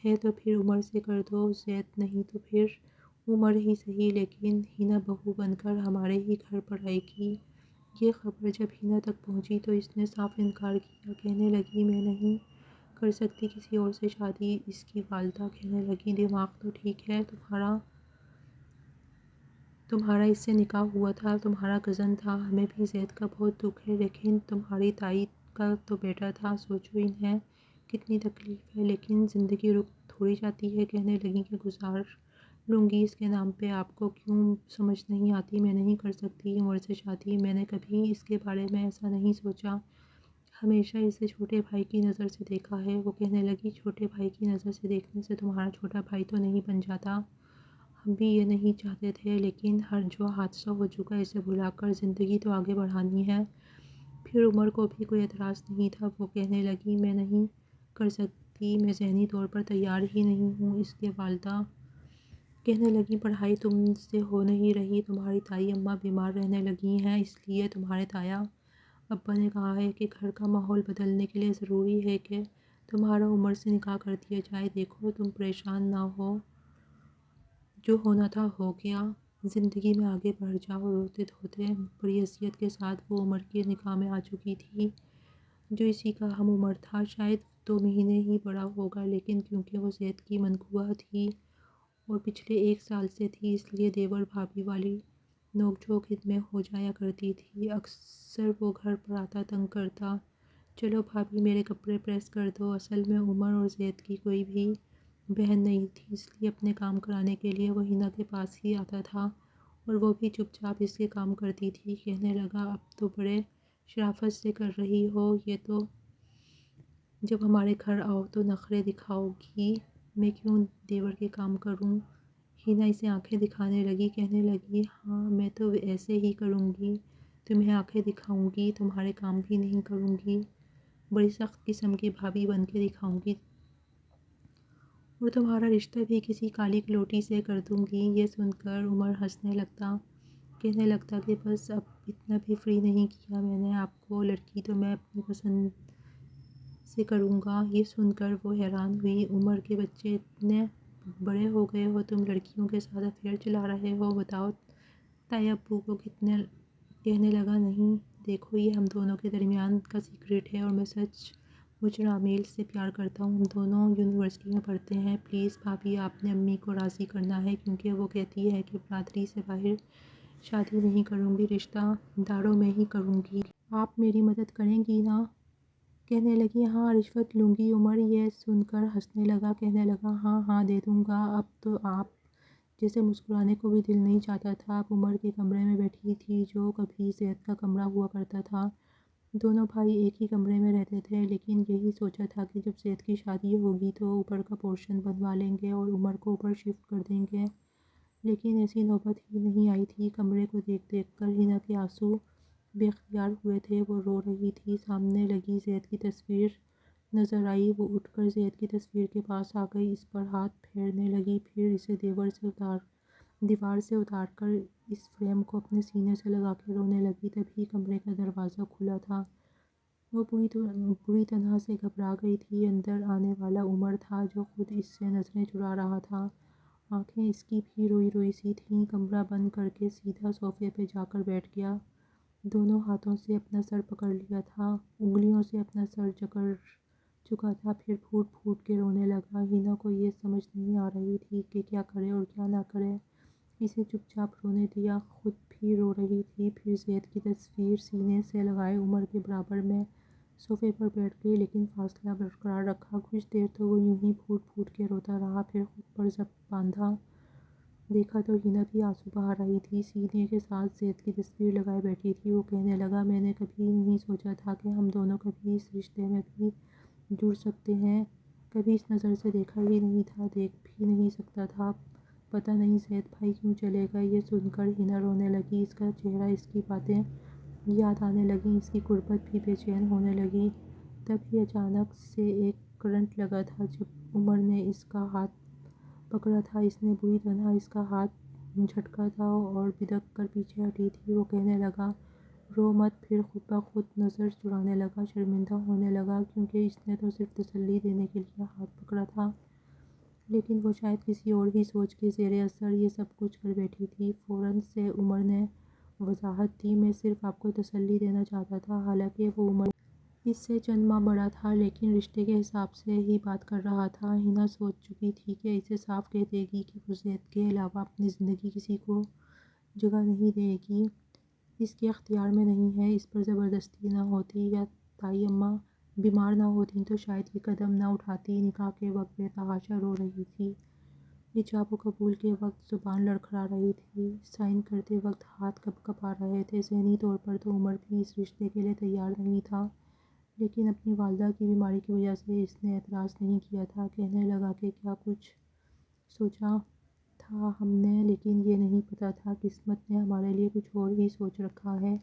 ہے تو پھر عمر سے کر دو زید، نہیں تو پھر عمر ہی صحیح لیکن ہینا بہو بن کر ہمارے ہی گھر پر آئے گی۔ یہ خبر جب ہینا تک پہنچی تو اس نے صاف انکار کیا، کہنے لگی میں نہیں کر سکتی کسی اور سے شادی۔ اس کی والدہ کہنے لگیں دماغ تو ٹھیک ہے تمہارا اس سے نکاح ہوا تھا، تمہارا کزن تھا، ہمیں بھی زید کا بہت دکھ ہے لیکن تمہاری تائی کا تو بیٹا تھا، سوچو انہیں کتنی تکلیف ہے، لیکن زندگی رک تھوڑی جاتی ہے۔ کہنے لگیں کہ گزار لوں گی اس کے نام پہ، آپ کو کیوں سمجھ نہیں آتی، میں نہیں کر سکتی عمر سے شادی، میں نے کبھی اس کے بارے میں ایسا نہیں سوچا، ہمیشہ اسے چھوٹے بھائی کی نظر سے دیکھا ہے۔ وہ کہنے لگی چھوٹے بھائی کی نظر سے دیکھنے سے تمہارا چھوٹا بھائی تو نہیں بن جاتا، ہم بھی یہ نہیں چاہتے تھے لیکن جو حادثہ ہو چکا اسے بھلا کر زندگی تو آگے بڑھانی ہے۔ پھر عمر کو بھی کوئی اعتراض نہیں تھا، وہ کہنے لگی میں نہیں کر سکتی، میں ذہنی طور پر تیار ہی نہیں ہوں۔ اس کے والدہ کہنے لگیں پڑھائی تم سے ہو نہیں رہی، تمہاری تائی اماں بیمار رہنے لگی ہیں، اس لیے تمہارے تایا ابا نے کہا ہے کہ گھر کا ماحول بدلنے کے لیے ضروری ہے کہ تمہارا عمر سے نکاح کر دیا جائے۔ دیکھو تم پریشان نہ ہو، جو ہونا تھا ہو گیا، زندگی میں آگے بڑھ جاؤ۔ روتے دھوتے بڑی اذیت کے ساتھ وہ عمر کی نکاح میں آ چکی تھی جو اسی کا ہم عمر تھا، شاید 2 مہینے ہی بڑا ہوگا، لیکن کیونکہ وہ زید کی منقوہ تھی اور پچھلے 1 سال سے تھی، اس لیے دیور بھابھی والی نوک جھوک ان میں ہو جایا کرتی تھی۔ اکثر وہ گھر پر آتا، تنگ کرتا، چلو بھابھی میرے کپڑے پریس کر دو۔ اصل میں عمر اور زید کی کوئی بھی بہن نہیں تھی، اس لیے اپنے کام کرانے کے لیے وہ ہنا کے پاس ہی آتا تھا اور وہ بھی چپ چاپ اس کے کام کرتی تھی۔ کہنے لگا اب تو بڑے شرافت سے کر رہی ہو یہ تو، جب ہمارے گھر آؤ تو نخرے دکھاؤ گی، میں کیوں دیور کے کام کروں؟ ہنا اسے آنکھیں دکھانے لگی، کہنے لگی ہاں میں تو ایسے ہی کروں گی، تمہیں آنکھیں دکھاؤں گی، تمہارے کام بھی نہیں کروں گی، بڑی سخت قسم کی بھابھی بن کے دکھاؤں گی اور تمہارا رشتہ بھی کسی کالی کلوٹی سے کر دوں گی۔ یہ سن کر عمر ہنسنے لگتا، کہنے لگتا کہ بس اب اتنا بھی فری نہیں کیا میں نے آپ کو، لڑکی تو میں اپنی پسند سے کروں گا۔ یہ سن کر وہ حیران ہوئی، عمر کے بچے اتنے بڑے ہو گئے ہو، تم لڑکیوں کے ساتھ افیئر چلا رہے ہو، بتاؤ تائی ابو کو کتنے؟ کہنے لگا نہیں دیکھو یہ ہم دونوں کے درمیان کا سیکرٹ ہے اور میں سچ مجھ رامیل سے پیار کرتا ہوں، ہم دونوں یونیورسٹی میں پڑھتے ہیں، پلیز بھابھی آپ نے امی کو راضی کرنا ہے کیونکہ وہ کہتی ہے کہ برادری سے باہر شادی نہیں کروں گی، رشتہ داروں میں ہی کروں گی، آپ میری مدد کریں گی نا؟ کہنے لگی ہاں رشوت لوں گی۔ عمر یہ سن کر ہنسنے لگا، کہنے لگا ہاں ہاں دے دوں گا، اب تو آپ جیسے مسکرانے کو بھی دل نہیں چاہتا تھا۔ اب عمر کے کمرے میں بیٹھی تھی جو کبھی زید کا کمرہ ہوا کرتا تھا، دونوں بھائی ایک ہی کمرے میں رہتے تھے، لیکن یہی سوچا تھا کہ جب زید کی شادی ہوگی تو اوپر کا پورشن بنوا لیں گے اور عمر کو اوپر شفٹ کر دیں گے، لیکن ایسی نوبت ہی نہیں آئی تھی۔ کمرے کو دیکھ دیکھ کر ہنا کے آنسو بے اختیار ہوئے تھے، وہ رو رہی تھی، سامنے لگی زید کی تصویر نظر آئی، وہ اٹھ کر زید کی تصویر کے پاس آ گئی، اس پر ہاتھ پھیرنے لگی، پھر اسے دیوار سے اتار کر اس فریم کو اپنے سینے سے لگا کے رونے لگی۔ تبھی کمرے کا دروازہ کھلا تھا، وہ بری طرح سے گھبرا گئی تھی، اندر آنے والا عمر تھا جو خود اس سے نظریں چرا رہا تھا، آنکھیں اس کی بھی روئی روئی سی تھیں۔ کمرہ بند کر کے سیدھا صوفے پہ جا کر بیٹھ گیا، دونوں ہاتھوں سے اپنا سر پکڑ لیا تھا، انگلیوں سے اپنا سر جکڑ چکا تھا، پھر پھوٹ پھوٹ کے رونے لگا۔ ہنا کو یہ سمجھ نہیں آ رہی تھی کہ کیا کرے اور کیا نہ کرے، اسے چپ چاپ رونے دیا، خود بھی رو رہی تھی، پھر زید کی تصویر سینے سے لگائے عمر کے برابر میں صوفے پر بیٹھ گئی، لیکن فاصلہ برقرار رکھا، کچھ دیر تو وہ یوں ہی پھوٹ پھوٹ کے روتا رہا، پھر خود پر ضبط باندھا، دیکھا تو ہنا بھی آنسو بہا رہی تھی، سینے کے ساتھ زید کی تصویر لگائے بیٹھی تھی۔ وہ کہنے لگا میں نے کبھی نہیں سوچا تھا کہ ہم دونوں کبھی اس رشتے میں بھی جڑ سکتے ہیں، کبھی اس نظر سے دیکھا ہی نہیں تھا، دیکھ بھی نہیں سکتا تھا، پتہ نہیں زید بھائی کیوں چلے گئے۔ یہ سن کر ہنا رونے لگی، اس کا چہرہ، اس کی باتیں یاد آنے لگیں، اس کی غربت بھی بے چین ہونے لگی۔ تب ہی اچانک سے ایک کرنٹ لگا تھا، جب عمر نے اس کا ہاتھ پکڑا تھا، اس نے بری طرح اس کا ہاتھ جھٹکا تھا اور بدک کر پیچھے ہٹی تھی۔ وہ کہنے لگا رو مت، پھر خود بخود نظر چرانے لگا، شرمندہ ہونے لگا کیونکہ اس نے تو صرف تسلی دینے کے لیے ہاتھ پکڑا تھا، لیکن وہ شاید کسی اور ہی سوچ کے زیر اثر یہ سب کچھ کر بیٹھی تھی۔ فوراً سے عمر نے وضاحت دی، میں صرف آپ کو تسلی دینا چاہتا تھا، حالانکہ وہ عمر اس سے چند ماہ بڑا تھا، لیکن رشتے کے حساب سے ہی بات کر رہا تھا۔ ہنا سوچ چکی تھی کہ اسے صاف کہہ دے گی کہ وہ زید کے علاوہ اپنی زندگی کسی کو جگہ نہیں دے گی، اس کے اختیار میں نہیں ہے، اس پر زبردستی نہ ہوتی، یا تائی اماں بیمار نہ ہوتیں تو شاید یہ قدم نہ اٹھاتی۔ نکاح کے وقت بے تحاشا رو رہی تھی، ایجاب و قبول کے وقت زبان لڑکھڑا رہی تھی، سائن کرتے وقت ہاتھ کپ کپا رہے تھے، ذہنی طور پر تو عمر بھی اس رشتے کے لیے تیار نہیں تھا، لیکن اپنی والدہ کی بیماری کی وجہ سے اس نے اعتراض نہیں کیا تھا۔ کہنے لگا کہ کیا کچھ سوچا تھا ہم نے، لیکن یہ نہیں پتہ تھا قسمت نے ہمارے لیے کچھ اور ہی سوچ رکھا ہے۔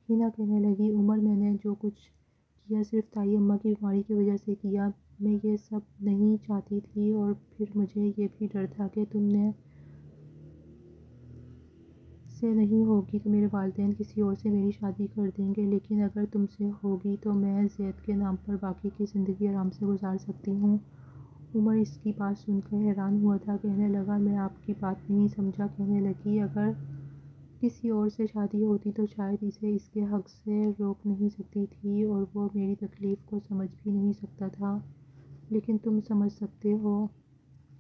ہنا کہنے لگی عمر میں نے جو کچھ کیا صرف تائی اماں کی بیماری کی وجہ سے کیا، میں یہ سب نہیں چاہتی تھی، اور پھر مجھے یہ بھی ڈر تھا کہ تم نے سے نہیں ہوگی تو میرے والدین کسی اور سے میری شادی کر دیں گے، لیکن اگر تم سے ہوگی تو میں زید کے نام پر باقی کی زندگی آرام سے گزار سکتی ہوں عمر اس کی بات سن کر حیران ہوا تھا۔ کہنے لگا میں آپ کی بات نہیں سمجھا۔ کہنے لگی اگر کسی اور سے شادی ہوتی تو شاید اسے اس کے حق سے روک نہیں سکتی تھی اور وہ میری تکلیف کو سمجھ بھی نہیں سکتا تھا، لیکن تم سمجھ سکتے ہو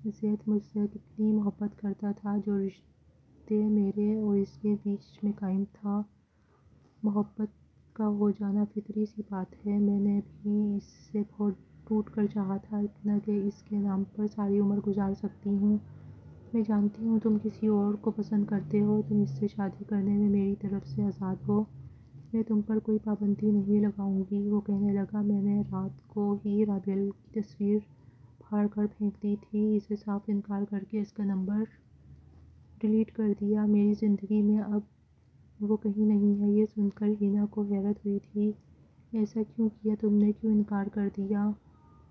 زید مجھ سے کتنی محبت کرتا تھا۔ جو رشتے میرے اور اس کے بیچ میں قائم تھا، محبت کا ہو جانا فطری سی بات ہے۔ میں نے بھی اس سے بہت ٹوٹ کر چاہا تھا، اتنا کہ اس کے نام پر ساری عمر گزار سکتی ہوں۔ میں جانتی ہوں تم کسی اور کو پسند کرتے ہو، تم اس سے شادی کرنے میں میری طرف سے آزاد ہو، میں تم پر کوئی پابندی نہیں لگاؤں گی۔ وہ کہنے لگا میں نے رات کو ہی رابعہ کی تصویر پھاڑ کر پھینک دی تھی، اسے صاف انکار کر کے اس کا نمبر ڈیلیٹ کر دیا۔ میری زندگی میں اب وہ کہیں نہیں ہے۔ یہ سن کر حنا کو حیرت ہوئی تھی، ایسا کیوں کیا تم نے، کیوں انکار کر دیا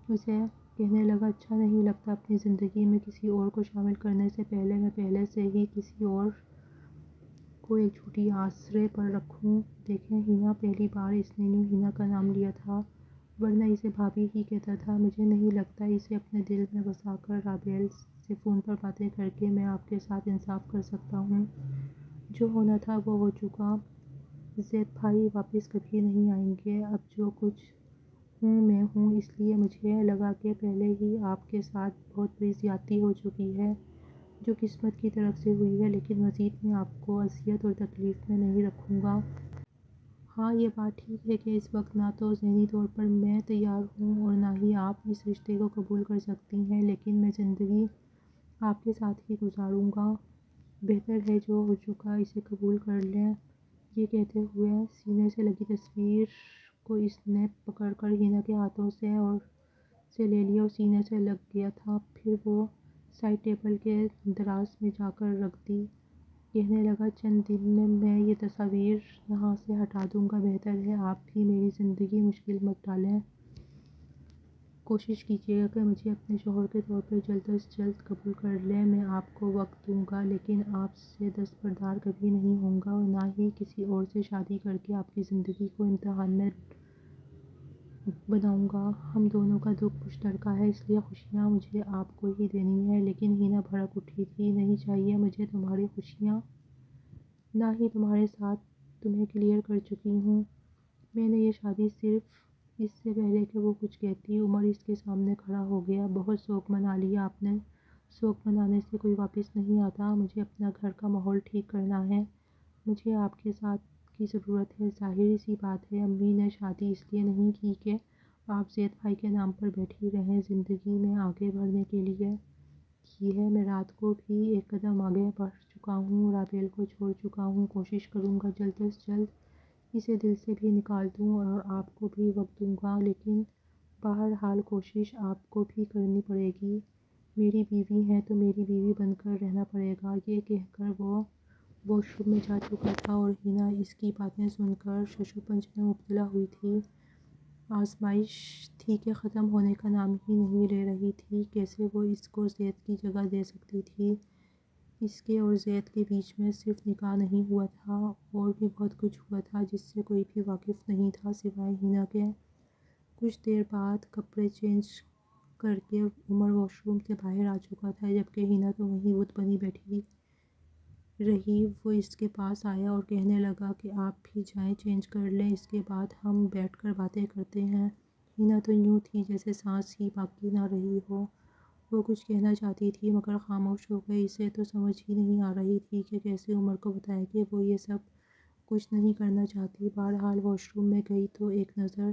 اسے؟ کہنے لگا اچھا نہیں لگتا اپنی زندگی میں کسی اور کو شامل کرنے سے پہلے میں پہلے سے ہی کسی اور کو ایک جھوٹی آسرے پر رکھوں۔ دیکھیں حنا، پہلی بار اس نے یوں حنا کا نام لیا تھا، ورنہ اسے بھابھی ہی کہتا تھا۔ مجھے نہیں لگتا اسے اپنے دل میں بسا کر رابعہ سے فون پر باتیں کر کے میں آپ کے ساتھ انصاف کر سکتا ہوں۔ جو ہونا تھا وہ ہو چکا۔ زید بھائی واپس کبھی نہیں آئیں گے۔ اب جو کچھ ہوں میں ہوں، اس لیے مجھے لگا کہ پہلے ہی آپ کے ساتھ بہت بڑی زیادتی ہو چکی ہے جو قسمت کی طرف سے ہوئی ہے، لیکن مزید میں آپ کو اذیت اور تکلیف میں نہیں رکھوں گا۔ ہاں یہ بات ٹھیک ہے کہ اس وقت نہ تو ذہنی طور پر میں تیار ہوں اور نہ ہی آپ اس رشتے کو قبول کر سکتی ہیں، لیکن میں زندگی آپ کے ساتھ ہی گزاروں گا۔ بہتر ہے جو ہو چکا اسے قبول کر لیں۔ یہ کہتے ہوئے سینے سے لگی تصویر کو اس نے پکڑ کر حنا کے ہاتھوں سے لے لیا اور سینے سے لگ گیا تھا، پھر وہ سائڈ ٹیبل کے دراز میں جا کر رکھ دی۔ کہنے لگا چند دن میں یہ تصاویر یہاں سے ہٹا دوں گا، بہتر ہے آپ بھی میری زندگی مشکل مت ڈالیں۔ کوشش کیجیے گا کہ مجھے اپنے شوہر کے طور پر جلد از جلد قبول کر لیں۔ میں آپ کو وقت دوں گا، لیکن آپ سے دستبردار کبھی نہیں ہوں گا اور نہ ہی کسی اور سے شادی کر کے آپ کی زندگی کو امتحان میں بناؤں گا۔ ہم دونوں کا دکھ مشترکہ ہے، اس لیے خوشیاں مجھے آپ کو ہی دینی ہیں۔ لیکن حنا بھڑک اٹھی تھی، نہیں چاہیے مجھے تمہاری خوشیاں، نہ ہی تمہارے ساتھ، تمہیں کلیئر کر چکی ہوں۔ میں نے یہ شادی صرف اس سے پہلے کہ وہ کچھ کہتی، عمر اس کے سامنے کھڑا ہو گیا۔ بہت شوق منا لیا آپ نے، شوق منانے سے کوئی واپس نہیں آتا۔ مجھے اپنا گھر کا ماحول ٹھیک کرنا ہے، مجھے آپ کے ساتھ کی ضرورت ہے۔ ظاہر سی بات ہے امی نے شادی اس لیے نہیں کی کہ آپ زید بھائی کے نام پر بیٹھی رہیں، زندگی میں آگے بڑھنے کے لیے کی ہے۔ میں رات کو بھی ایک قدم آگے بڑھ چکا ہوں، رابعہ کو چھوڑ چکا ہوں، کوشش کروں گا جلد از جلد اسے دل سے بھی نکال دوں اور آپ کو بھی وقت دوں گا، لیکن بہرحال کوشش آپ کو بھی کرنی پڑے گی۔ میری بیوی ہیں تو میری بیوی بن کر رہنا پڑے گا۔ یہ کہہ کر وہ واش روم میں جا چکا تھا اور حنا اس کی باتیں سن کر شش و پنج میں مبتلا ہوئی تھی۔ آزمائش تھی کہ ختم ہونے کا نام ہی نہیں لے رہی تھی۔ کیسے وہ اس کو زید کی جگہ دے سکتی تھی؟ اس کے اور زید کے بیچ میں صرف نکاح نہیں ہوا تھا، اور بھی بہت کچھ ہوا تھا جس سے کوئی بھی واقف نہیں تھا سوائے حنا کے۔ کچھ دیر بعد کپڑے چینج کر کے عمر واش روم سے باہر آ چکا تھا، جبکہ حنا تو وہیں بت بنی بیٹھی رہی۔ وہ اس کے پاس آیا اور کہنے لگا کہ آپ بھی جائیں، چینج کر لیں، اس کے بعد ہم بیٹھ کر باتیں کرتے ہیں۔ حنا تو یوں تھی جیسے سانس ہی باقی نہ رہی ہو۔ وہ کچھ کہنا چاہتی تھی مگر خاموش ہو گئی۔ اسے تو سمجھ ہی نہیں آ رہی تھی کہ کیسے عمر کو بتائے کہ وہ یہ سب کچھ نہیں کرنا چاہتی۔ بہرحال واش روم میں گئی تو ایک نظر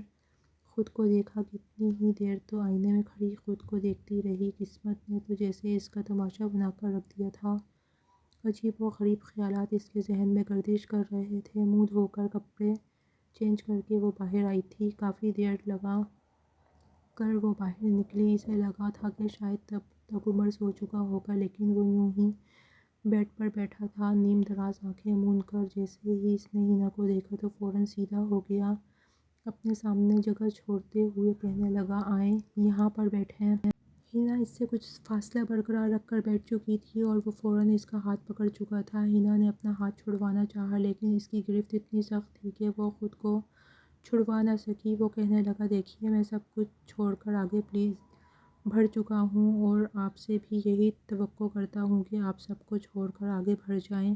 خود کو دیکھا، کتنی ہی دیر تو آئینے میں کھڑی خود کو دیکھتی رہی۔ قسمت نے تو جیسے اس کا تماشا بنا کر رکھ دیا تھا۔ عجیب و غریب خیالات اس کے ذہن میں گردش کر رہے تھے۔ منہ دھو کر کپڑے چینج کر کے وہ باہر آئی تھی۔ کافی دیر لگا کر وہ باہر نکلی۔ اسے لگا تھا کہ شاید تب تک عمر سو چکا ہوگا، لیکن وہ یوں ہی بیڈ پر بیٹھا تھا، نیم دراز آنکھیں موند کر۔ جیسے ہی اس نے حنا کو دیکھا تو فوراً سیدھا ہو گیا، اپنے سامنے جگہ چھوڑتے ہوئے کہنے لگا آئیں، یہاں پر بیٹھیں۔ حنا اس سے کچھ فاصلہ برقرار رکھ کر بیٹھ چکی تھی اور وہ فوراً اس کا ہاتھ پکڑ چکا تھا۔ حنا نے اپنا ہاتھ چھڑوانا چاہا، لیکن اس کی گرفت اتنی سخت تھی کہ وہ خود کو چھڑوا نہ سکی۔ وہ کہنے لگا دیکھیے، میں سب کچھ چھوڑ کر آگے پلیز بڑھ چکا ہوں اور آپ سے بھی یہی توقع کرتا ہوں کہ آپ سب کو چھوڑ کر آگے بڑھ جائیں۔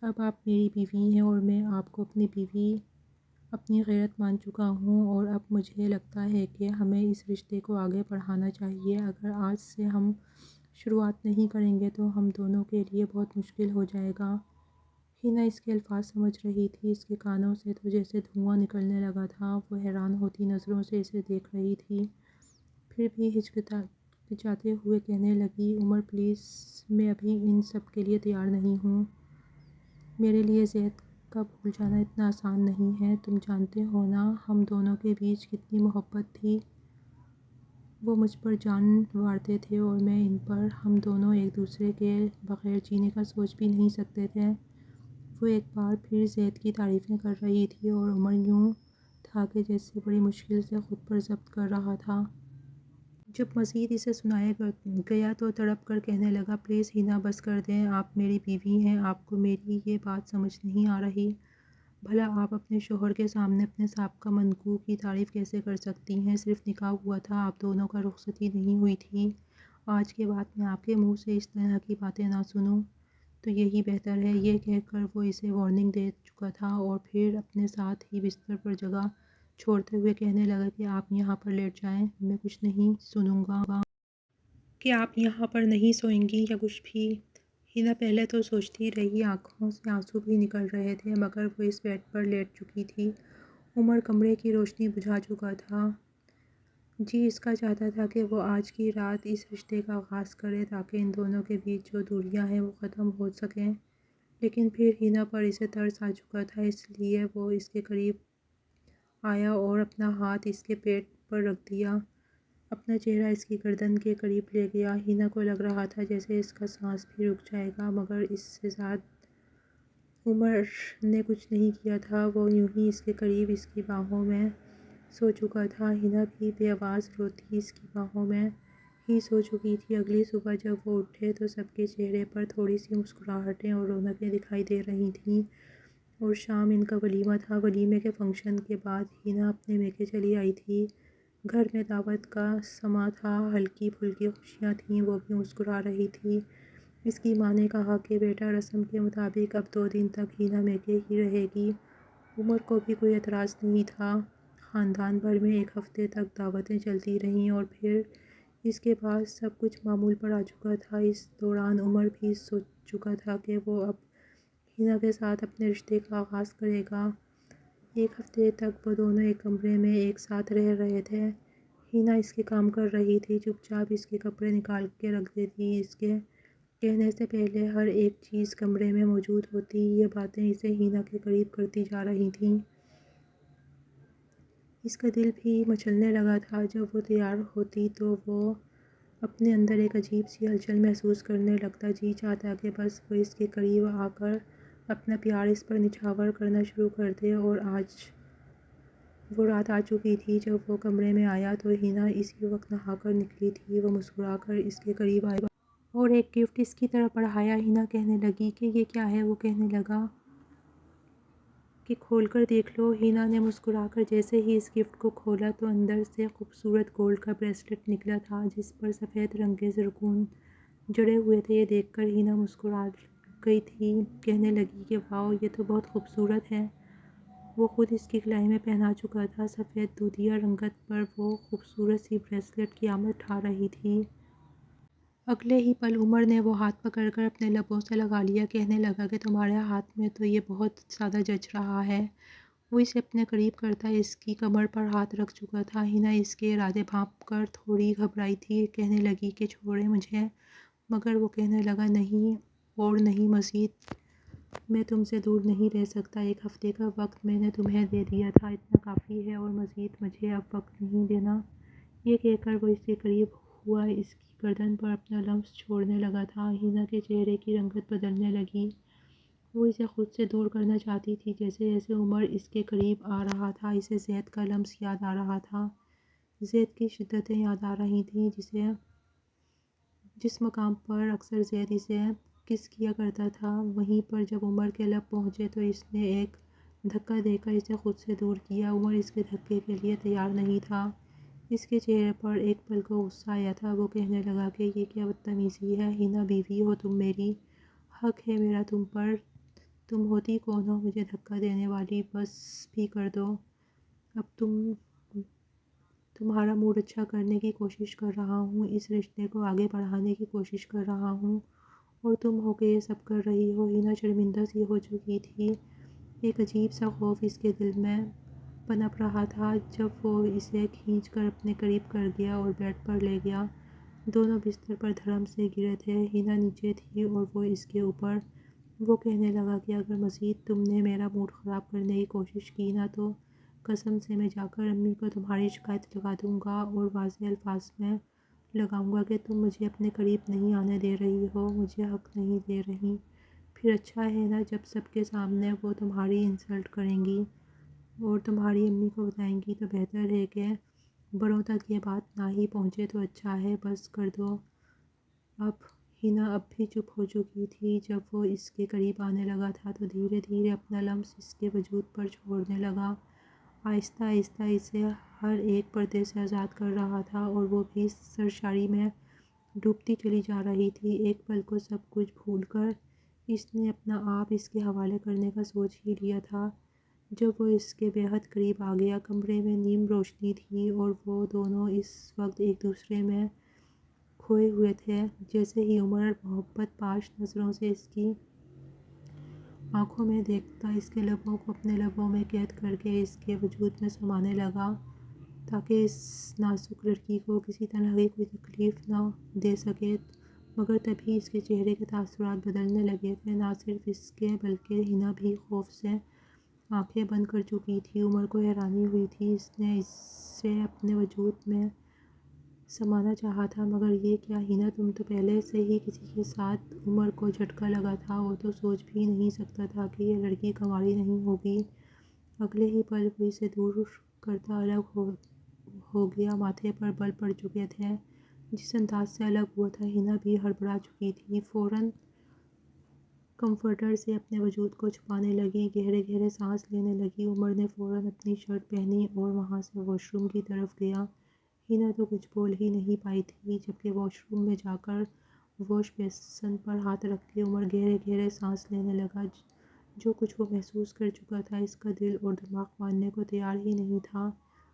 اب آپ میری بیوی ہیں اور میں آپ کو اپنی بیوی، اپنی غیرت مان چکا ہوں، اور اب مجھے لگتا ہے کہ ہمیں اس رشتے کو آگے بڑھانا چاہیے۔ اگر آج سے ہم شروعات نہیں کریں گے تو ہم دونوں کے لیے بہت مشکل ہو جائے گا۔ ہینا اس کے الفاظ سمجھ رہی تھی، اس کے کانوں سے تو جیسے دھواں نکلنے لگا تھا۔ وہ حیران ہوتی نظروں سے اسے دیکھ رہی تھی، پھر بھی ہچکچاتے ہوئے کہنے لگی، عمر پلیز، میں ابھی ان سب کے لیے تیار نہیں ہوں۔ میرے لیے زید کا بھول جانا اتنا آسان نہیں ہے۔ تم جانتے ہو نا ہم دونوں کے بیچ کتنی محبت تھی۔ وہ مجھ پر جان وارتے تھے اور میں ان پر۔ ہم دونوں ایک دوسرے کے بغیر جینے کا سوچ بھی نہیں سکتے تھے۔ وہ ایک بار پھر زید کی تعریفیں کر رہی تھی اور عمر یوں تھا کہ جیسے بڑی مشکل سے خود پر ضبط کر رہا تھا۔ جب مزید اسے سنایا گیا تو تڑپ کر کہنے لگا، پلیز ہینا بس کر دیں، آپ میری بیوی ہیں، آپ کو میری یہ بات سمجھ نہیں آ رہی؟ بھلا آپ اپنے شوہر کے سامنے اپنے سابقہ منکوح کی تعریف کیسے کر سکتی ہیں؟ صرف نکاح ہوا تھا، آپ دونوں کا رخصتی نہیں ہوئی تھی۔ آج کے بعد میں آپ کے منہ سے اس طرح کی باتیں نہ سنوں تو یہی بہتر ہے۔ یہ کہہ کر وہ اسے وارننگ دے چکا تھا اور پھر اپنے ساتھ ہی بستر پر جگہ چھوڑتے ہوئے کہنے لگا کہ آپ یہاں پر لیٹ جائیں، میں کچھ نہیں سنوں گا کہ آپ یہاں پر نہیں سوئیں گی یا کچھ بھی۔ ہینا پہلے تو سوچتی رہی، آنکھوں سے آنسو بھی نکل رہے تھے، مگر وہ اس بیڈ پر لیٹ چکی تھی۔ عمر کمرے کی روشنی بجھا چکا تھا۔ جی اس کا چاہتا تھا کہ وہ آج کی رات اس رشتے کا آغاز کرے تاکہ ان دونوں کے بیچ جو دوریاں ہیں وہ ختم ہو سکیں، لیکن پھر ہینا پر اسے ترس آ چکا تھا، اس لیے وہ اس کے قریب آیا اور اپنا ہاتھ اس کے پیٹ پر رکھ دیا، اپنا چہرہ اس کی گردن کے قریب لے گیا۔ ہینا کو لگ رہا تھا جیسے اس کا سانس بھی رک جائے گا، مگر اس سے زیادہ عمر نے کچھ نہیں کیا تھا، وہ یوں ہی اس کے قریب اس کی باہوں میں سو چکا تھا۔ ہینا بھی بے آواز روتی اس کی باہوں میں ہی سو چکی تھی۔ اگلی صبح جب وہ اٹھے تو سب کے چہرے پر تھوڑی سی مسکراہٹیں اور رونقیں دکھائی دے رہی تھیں، اور شام ان کا ولیمہ تھا۔ ولیمے کے فنکشن کے بعد ہینا اپنے میکے چلی آئی تھی۔ گھر میں دعوت کا سماں تھا، ہلکی پھلکی خوشیاں تھیں، وہ بھی مسکرا رہی تھی۔ اس کی ماں نے کہا کہ بیٹا رسم کے مطابق اب 2 دن تک ہینا میکے ہی رہے گی۔ عمر کو بھی کوئی اعتراض نہیں تھا۔ خاندان بھر میں 1 ہفتے تک دعوتیں چلتی رہیں اور پھر اس کے بعد سب کچھ معمول پر آ چکا تھا۔ اس دوران عمر بھی سوچ چکا تھا کہ وہ اب ہینا کے ساتھ اپنے رشتے کا آغاز کرے گا۔ 1 ہفتے تک وہ دونوں ایک کمرے میں ایک ساتھ رہ رہے تھے۔ ہینا اس کے کام کر رہی تھی، چپ چاپ اس کے کپڑے نکال کے رکھ دیتی، اس کے کہنے سے پہلے ہر ایک چیز کمرے میں موجود ہوتی۔ یہ باتیں اسے ہینا کے قریب کرتی جا رہی تھیں۔ اس کا دل بھی مچلنے لگا تھا۔ جب وہ تیار ہوتی تو وہ اپنے اندر ایک عجیب سی ہلچل محسوس کرنے لگتا، جی چاہتا کہ بس وہ اس کے قریب آ کر اپنا پیار اس پر نچھاور کرنا شروع کر دے۔ اور آج وہ رات آ چکی تھی۔ جب وہ کمرے میں آیا تو ہینا اسی وقت نہا کر نکلی تھی۔ وہ مسکرا کر اس کے قریب آئی اور ایک گفٹ اس کی طرف بڑھایا۔ ہینا کہنے لگی کہ یہ کیا ہے؟ وہ کہنے لگا کہ کھول کر دیکھ لو۔ ہینا نے مسکرا کر جیسے ہی اس گفٹ کو کھولا تو اندر سے خوبصورت گولڈ کا بریسلٹ نکلا تھا، جس پر سفید رنگ کے زرکون جڑے ہوئے تھے۔ یہ دیکھ کر ہینا مسکرا گئی تھی، کہنے لگی کہ واؤ، یہ تو بہت خوبصورت ہے۔ وہ خود اس کی کلائی میں پہنا چکا تھا۔ سفید دودھیا رنگت پر وہ خوبصورت سی بریسلٹ کی آمد اٹھا رہی تھی۔ اگلے ہی پل عمر نے وہ ہاتھ پکڑ کر اپنے لبوں سے لگا لیا، کہنے لگا کہ تمہارے ہاتھ میں تو یہ بہت زیادہ جچ رہا ہے۔ وہ اسے اپنے قریب کرتا اس کی کمر پر ہاتھ رکھ چکا تھا۔ ہینا اس کے ارادے بھانپ کر تھوڑی گھبرائی تھی، کہنے لگی کہ چھوڑیں مجھے، مگر وہ کہنے لگا نہیں اور نہیں مزید، میں تم سے دور نہیں رہ سکتا۔ 1 ہفتے کا وقت میں نے تمہیں دے دیا تھا، اتنا کافی ہے، اور مزید مجھے اب وقت نہیں دینا۔ یہ کہہ کر وہ اس کے قریب ہوا، اس کی گردن پر اپنا لمس چھوڑنے لگا تھا۔ ہینا کے چہرے کی رنگت بدلنے لگی، وہ اسے خود سے دور کرنا چاہتی تھی۔ جیسے جیسے عمر اس کے قریب آ رہا تھا اسے زید کا لمس یاد آ رہا تھا، زید کی شدتیں یاد آ رہی تھیں، جس مقام پر اکثر زید اسے کس کیا کرتا تھا۔ وہیں پر جب عمر کے لب پہنچے تو اس نے ایک دھکا دے کر اسے خود سے دور کیا۔ عمر اس کے دھکے کے لیے تیار نہیں تھا۔ اس کے چہرے پر ایک پل کو غصہ آیا تھا۔ وہ کہنے لگا کہ یہ کیا بدتمیزی ہے، ہینا بیوی ہو تم میری، حق ہے میرا تم پر، تم ہوتی کون ہو مجھے دھکا دینے والی، بس بھی کر دو اب تمہارا موڈ اچھا کرنے کی کوشش کر رہا ہوں، اس رشتے کو آگے بڑھانے کی کوشش کر رہا ہوں اور تم ہو کے یہ سب کر رہی ہو۔ ہینا شرمندہ سی ہو چکی تھی، ایک عجیب سا خوف اس کے دل میں پنپ رہا تھا جب وہ اسے کھینچ کر اپنے قریب کر گیا اور بیڈ پر لے گیا۔ دونوں بستر پر دھڑم سے گرے تھے، ہینا نیچے تھی اور وہ اس کے اوپر۔ وہ کہنے لگا کہ اگر مزید تم نے میرا موڈ خراب کرنے کی کوشش کی نا تو قسم سے میں جا کر امی کو تمہاری شکایت لگا دوں گا اور واضح الفاظ میں لگاؤں گا کہ تم مجھے اپنے قریب نہیں آنے دے رہی ہو، مجھے حق نہیں دے رہی۔ پھر اچھا ہے نا، جب سب کے سامنے وہ تمہاری انسلٹ کریں گی اور تمہاری امی کو بتائیں گی تو بہتر ہے کہ بڑوں تک یہ بات نہ ہی پہنچے تو اچھا ہے، بس کر دو اب۔ ہینا اب بھی چپ ہو چکی تھی۔ جب وہ اس کے قریب آنے لگا تھا تو دھیرے دھیرے اپنا لمس اس کے وجود پر چھوڑنے لگا، آہستہ آہستہ اسے ہر ایک پردے سے آزاد کر رہا تھا اور وہ بھی سرشاری میں ڈوبتی چلی جا رہی تھی۔ ایک پل کو سب کچھ بھول کر اس نے اپنا آپ اس کے حوالے کرنے کا سوچ ہی لیا تھا۔ جب وہ اس کے بے حد قریب آ گیا، کمرے میں نیم روشنی تھی اور وہ دونوں اس وقت ایک دوسرے میں کھوئے ہوئے تھے۔ جیسے ہی عمر محبت پاش نظروں سے اس کی آنکھوں میں دیکھتا، اس کے لبوں کو اپنے لبوں میں قید کر کے اس کے وجود میں سمانے لگا تاکہ اس نازک لڑکی کو کسی طرح کی کوئی تکلیف نہ دے سکے۔ مگر تبھی اس کے چہرے کے تاثرات بدلنے لگے تھے، نہ صرف اس کے بلکہ ہینا بھی خوف سے آنکھیں بند کر چکی تھی۔ عمر کو حیرانی ہوئی تھی، اس نے اسے اپنے وجود میں سمانا چاہا تھا مگر یہ کیا ہینا، تم تو پہلے سے ہی کسی کے ساتھ۔ عمر کو جھٹکا لگا تھا، وہ تو سوچ بھی نہیں سکتا تھا کہ یہ لڑکی کنواری نہیں ہوگی۔ اگلے ہی پل وہ اسے دور کرتا الگ ہو گیا، ماتھے پر بل پڑ چکے تھے۔ جس انداز سے الگ ہوا تھا، ہینا بھی ہڑبڑا چکی تھی، فوراً کمفرٹر سے اپنے وجود کو چھپانے لگی، گہرے گہرے سانس لینے لگی۔ عمر نے فوراً اپنی شرٹ پہنی اور وہاں سے واش روم کی طرف گیا۔ ہینا تو کچھ بول ہی نہیں پائی تھی، جبکہ واش روم میں جا کر واش بیسن پر ہاتھ رکھ کے عمر گہرے گہرے سانس لینے لگا۔ جو کچھ وہ محسوس کر چکا تھا اس کا دل اور دماغ ماننے کو تیار ہی نہیں تھا۔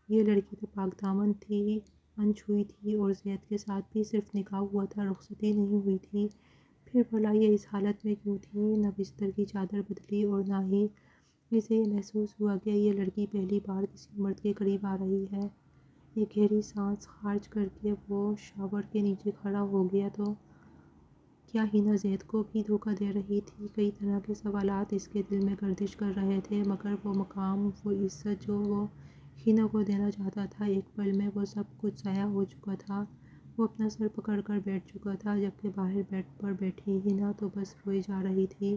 یہ لڑکی تو پاک دامن تھی، انچھوئی تھی اور زید کے ساتھ بھی صرف نکاح ہوا تھا، رخصتی نہیں ہوئی تھی۔ پھر بھلا یہ اس حالت میں کیوں تھی؟ نہ بستر کی چادر بدلی اور نہ ہی اسے یہ محسوس ہوا کہ یہ لڑکی پہلی بار کسی مرد کے قریب آ رہی ہے۔ ایک گہری سانس خارج کر کے وہ شاور کے نیچے کھڑا ہو گیا۔ تو کیا ہینا زید کو بھی دھوکہ دے رہی تھی؟ کئی طرح کے سوالات اس کے دل میں گردش کر رہے تھے، مگر وہ مقام، وہ عزت جو وہ ہینا کو دینا چاہتا تھا، ایک پل میں وہ سب کچھ ضائع ہو چکا تھا۔ وہ اپنا سر پکڑ کر بیٹھ چکا تھا، جبکہ باہر بیڈ پر بیٹھی ہینا تو بس روئی جا رہی تھی۔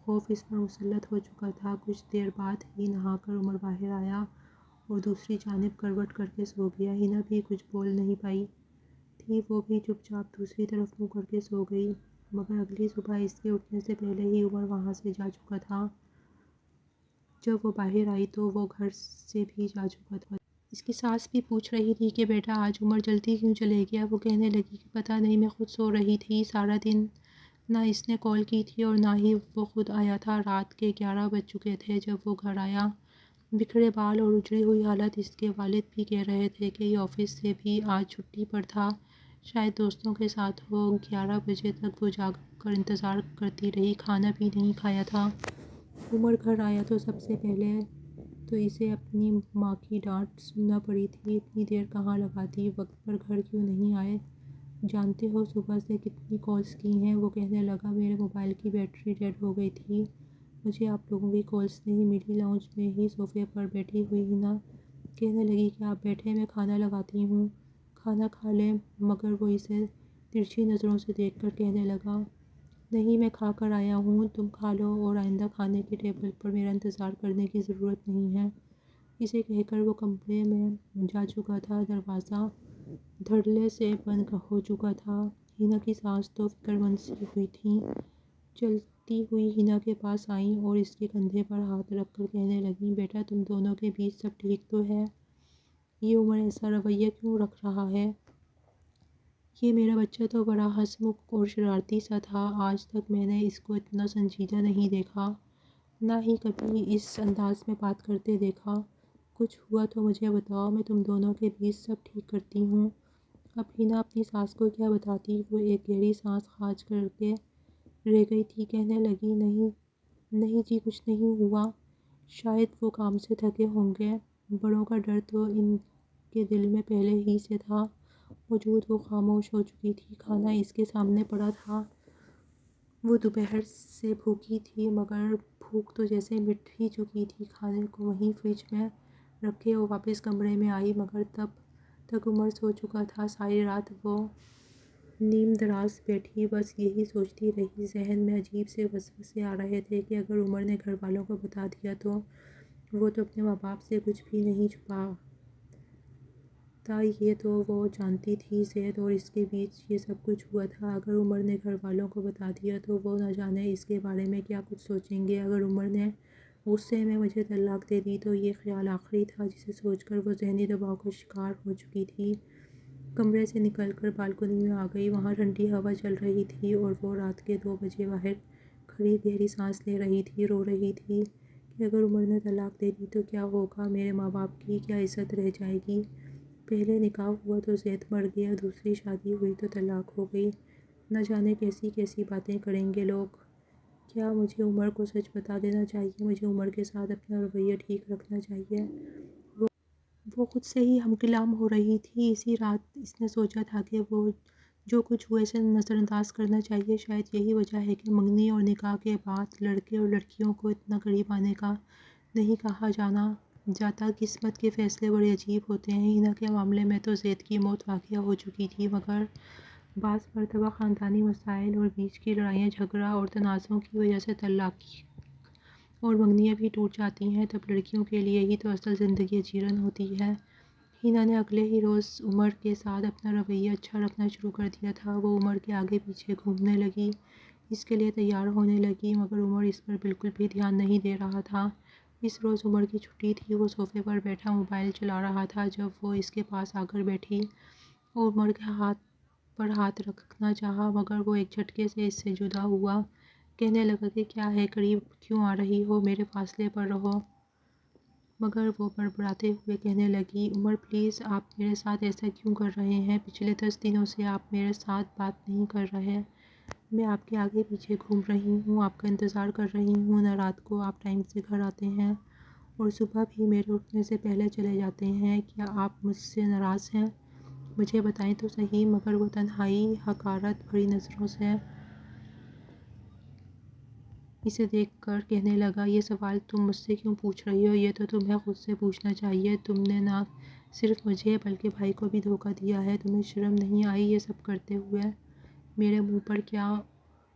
خوف اس پر مسلط ہو چکا تھا۔ کچھ دیر بعد ہی نہا کر عمر باہر آیا اور دوسری جانب کروٹ کر کے سو گیا۔ ہینا بھی کچھ بول نہیں پائی تھی، وہ بھی چپ چاپ دوسری طرف منہ کر کے سو گئی، مگر اگلی صبح اس کے اٹھنے سے پہلے ہی عمر وہاں سے جا چکا تھا۔ جب وہ باہر آئی تو وہ گھر سے بھی جا چکا تھا۔ اس کی ساس بھی پوچھ رہی تھی کہ بیٹا آج عمر جلدی کیوں چلے گیا؟ وہ کہنے لگی کہ پتہ نہیں، میں خود سو رہی تھی، سارا دن نہ اس نے کال کی تھی اور نہ ہی وہ خود آیا تھا۔ رات کے 11 بج چکے تھے جب وہ گھر آیا، بکھرے بال اور اجڑی ہوئی حالت۔ اس کے والد بھی کہہ رہے تھے کہ یہ آفس سے بھی آج چھٹی پر تھا، شاید دوستوں کے ساتھ ہو۔ 11 بجے تک وہ جاگ کر انتظار کرتی رہی، کھانا بھی نہیں کھایا تھا۔ عمر گھر آیا تو سب سے پہلے تو اسے اپنی ماں کی ڈانٹ سننا پڑی تھی، اتنی دیر کہاں لگاتی، وقت پر گھر کیوں نہیں آئے؟ جانتے ہو صبح سے کتنی کالز کی ہیں؟ وہ کہنے لگا، میرے موبائل کی بیٹری ڈیڈ ہو گئی تھی، مجھے آپ لوگوں کی کالز نہیں ملی۔ لاؤنج میں ہی صوفے پر بیٹھی ہوئی ہینا کہنے لگی کہ آپ بیٹھے، میں کھانا لگاتی ہوں، کھانا کھا لیں۔ مگر وہ اسے ترچھی نظروں سے دیکھ کر کہنے لگا، نہیں میں کھا کر آیا ہوں، تم کھا لو اور آئندہ کھانے کے ٹیبل پر میرا انتظار کرنے کی ضرورت نہیں ہے۔ اسے کہہ کر وہ کمرے میں جا چکا تھا، دروازہ دھڑلے سے بند ہو چکا تھا۔ ہینا کی سانس تو فکر مند سی ہوئی تھیں، چلتی ہوئی ہینا کے پاس آئیں اور اس کے کندھے پر ہاتھ رکھ کر کہنے لگیں، بیٹا تم دونوں کے بیچ سب ٹھیک تو ہے؟ یہ عمر ایسا رویہ کیوں رکھ رہا ہے؟ یہ میرا بچہ تو بڑا ہنسمکھ اور شرارتی سا تھا، آج تک میں نے اس کو اتنا سنجیدہ نہیں دیکھا، نہ ہی کبھی اس انداز میں بات کرتے دیکھا۔ کچھ ہوا تو مجھے بتاؤ، میں تم دونوں کے بیچ سب ٹھیک کرتی ہوں۔ اب حنا اپنی ساس کو کیا بتاتی، وہ ایک گہری سانس کھانچ کر کے رہ گئی تھی، کہنے لگی نہیں جی کچھ نہیں ہوا، شاید وہ کام سے تھکے ہوں گے، بڑوں کا ڈر تو ان کے دل میں پہلے ہی سے تھا موجود۔ وہ خاموش ہو چکی تھی، کھانا اس کے سامنے پڑا تھا، وہ دوپہر سے بھوکی تھی مگر بھوک تو جیسے مٹ ہی چکی تھی۔ کھانے کو وہیں فریج میں رکھے وہ واپس کمرے میں آئی مگر تب تک عمر سو چکا تھا۔ ساری رات وہ نیم دراز بیٹھی بس یہی سوچتی رہی، ذہن میں عجیب سے وسوسے آ رہے تھے کہ اگر عمر نے گھر والوں کو بتا دیا تو وہ تو اپنے ماں باپ سے کچھ بھی نہیں چھپاتا، یہ تو وہ جانتی تھی، زید اور اس کے بیچ یہ سب کچھ ہوا تھا۔ اگر عمر نے گھر والوں کو بتا دیا تو وہ نہ جانے اس کے بارے میں کیا کچھ سوچیں گے، اگر عمر نے غصے میں مجھے طلاق دے دی تو یہ خیال آخری تھا جسے سوچ کر وہ ذہنی دباؤ کا شکار ہو چکی تھی۔ کمرے سے نکل کر بالکنی میں آ گئی، وہاں ٹھنڈی ہوا چل رہی تھی اور وہ رات کے 2 بجے باہر کھڑی گہری سانس لے رہی تھی، رو رہی تھی کہ اگر عمر نے طلاق دے دی تو کیا ہوگا، میرے ماں باپ کی کیا عزت رہ جائے گی، پہلے نکاح ہوا تو زید مر گیا، دوسری شادی ہوئی تو طلاق ہو گئی، نہ جانے کیسی کیسی باتیں کریں گے لوگ، کیا مجھے عمر کو سچ بتا دینا چاہیے، مجھے عمر کے ساتھ اپنا رویہ ٹھیک رکھنا چاہیے۔ وہ خود سے ہی ہم کلام ہو رہی تھی، اسی رات اس نے سوچا تھا کہ وہ جو کچھ ہوا اسے نظر انداز کرنا چاہیے، شاید یہی وجہ ہے کہ منگنی اور نکاح کے بعد لڑکے اور لڑکیوں کو اتنا قریب آنے کا نہیں کہا جاتا، قسمت کے فیصلے بڑے عجیب ہوتے ہیں۔ حنا کے معاملے میں تو زید کی موت واقع ہو چکی تھی مگر بعض مرتبہ خاندانی مسائل اور بیچ کی لڑائیاں جھگڑا اور تنازعوں کی وجہ سے طلاق اور منگنیاں بھی ٹوٹ جاتی ہیں، تب لڑکیوں کے لیے ہی تو اصل زندگی اجیرن ہوتی ہے۔ حنا نے اگلے ہی روز عمر کے ساتھ اپنا رویہ اچھا رکھنا شروع کر دیا تھا، وہ عمر کے آگے پیچھے گھومنے لگی، اس کے لیے تیار ہونے لگی مگر عمر اس پر بالکل بھی دھیان نہیں دے رہا تھا۔ اس روز عمر کی چھٹی تھی، وہ صوفے پر بیٹھا موبائل چلا رہا تھا جب وہ اس کے پاس آ کر بیٹھی اور عمر کے ہاتھ پر ہاتھ رکھنا چاہا مگر وہ ایک جھٹکے سے اس سے جدا ہوا، کہنے لگا کہ کیا ہے، قریب کیوں آ رہی ہو، میرے فاصلے پر رہو، مگر وہ بڑبڑاتے ہوئے کہنے لگی، عمر پلیز آپ میرے ساتھ ایسا کیوں کر رہے ہیں، پچھلے 10 دنوں سے آپ میرے ساتھ بات نہیں کر رہے، میں آپ کے آگے پیچھے گھوم رہی ہوں، آپ کا انتظار کر رہی ہوں، نہ رات کو آپ ٹائم سے گھر آتے ہیں اور صبح بھی میرے اٹھنے سے پہلے چلے جاتے ہیں، کیا آپ مجھ سے ناراض ہیں، مجھے بتائیں تو صحیح۔ مگر وہ تنہائی حقارت بھری نظروں سے اسے دیکھ کر کہنے لگا، یہ سوال تم مجھ سے کیوں پوچھ رہی ہو، یہ تو تمہیں خود سے پوچھنا چاہیے، تم نے نہ صرف مجھے بلکہ بھائی کو بھی دھوکہ دیا ہے، تمہیں شرم نہیں آئی یہ سب کرتے ہوئے، میرے منہ پر کیا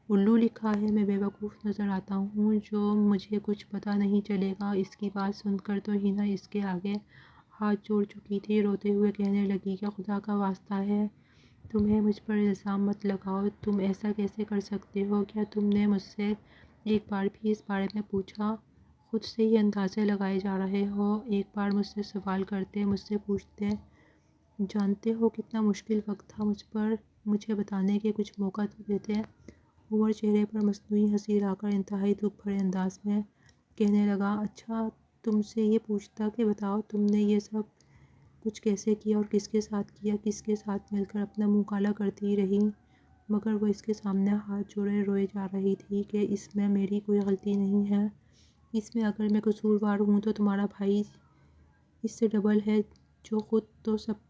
الو لکھا ہے، میں بیوقوف نظر آتا ہوں جو مجھے کچھ پتہ نہیں چلے گا۔ اس کی بات سن کر تو حنا اس کے آگے ہاتھ جوڑ چکی تھی، روتے ہوئے کہنے لگی کہ خدا کا واسطہ ہے تمہیں مجھ پر الزام مت لگاؤ، تم ایسا کیسے کر سکتے ہو، کیا تم نے مجھ سے ایک بار بھی اس بارے میں پوچھا، خود سے ہی اندازے لگائے جا رہے ہو، ایک بار مجھ سے سوال کرتے، مجھ سے پوچھتے، جانتے ہو کتنا مشکل وقت تھا مجھے بتانے کے کچھ موقع تو دیتے۔ عمر چہرے پر مصنوعی ہنسی لا کر انتہائی دکھ بھرے انداز میں کہنے لگا، اچھا تم سے یہ پوچھتا کہ بتاؤ تم نے یہ سب کچھ کیسے کیا اور کس کے ساتھ کیا، کس کے ساتھ مل کر اپنا منہ کالا کرتی رہی، مگر وہ اس کے سامنے ہاتھ جوڑے روئے جا رہی تھی کہ اس میں میری کوئی غلطی نہیں ہے، اس میں اگر میں قصوروار ہوں تو تمہارا بھائی اس سے ڈبل ہے جو خود تو سب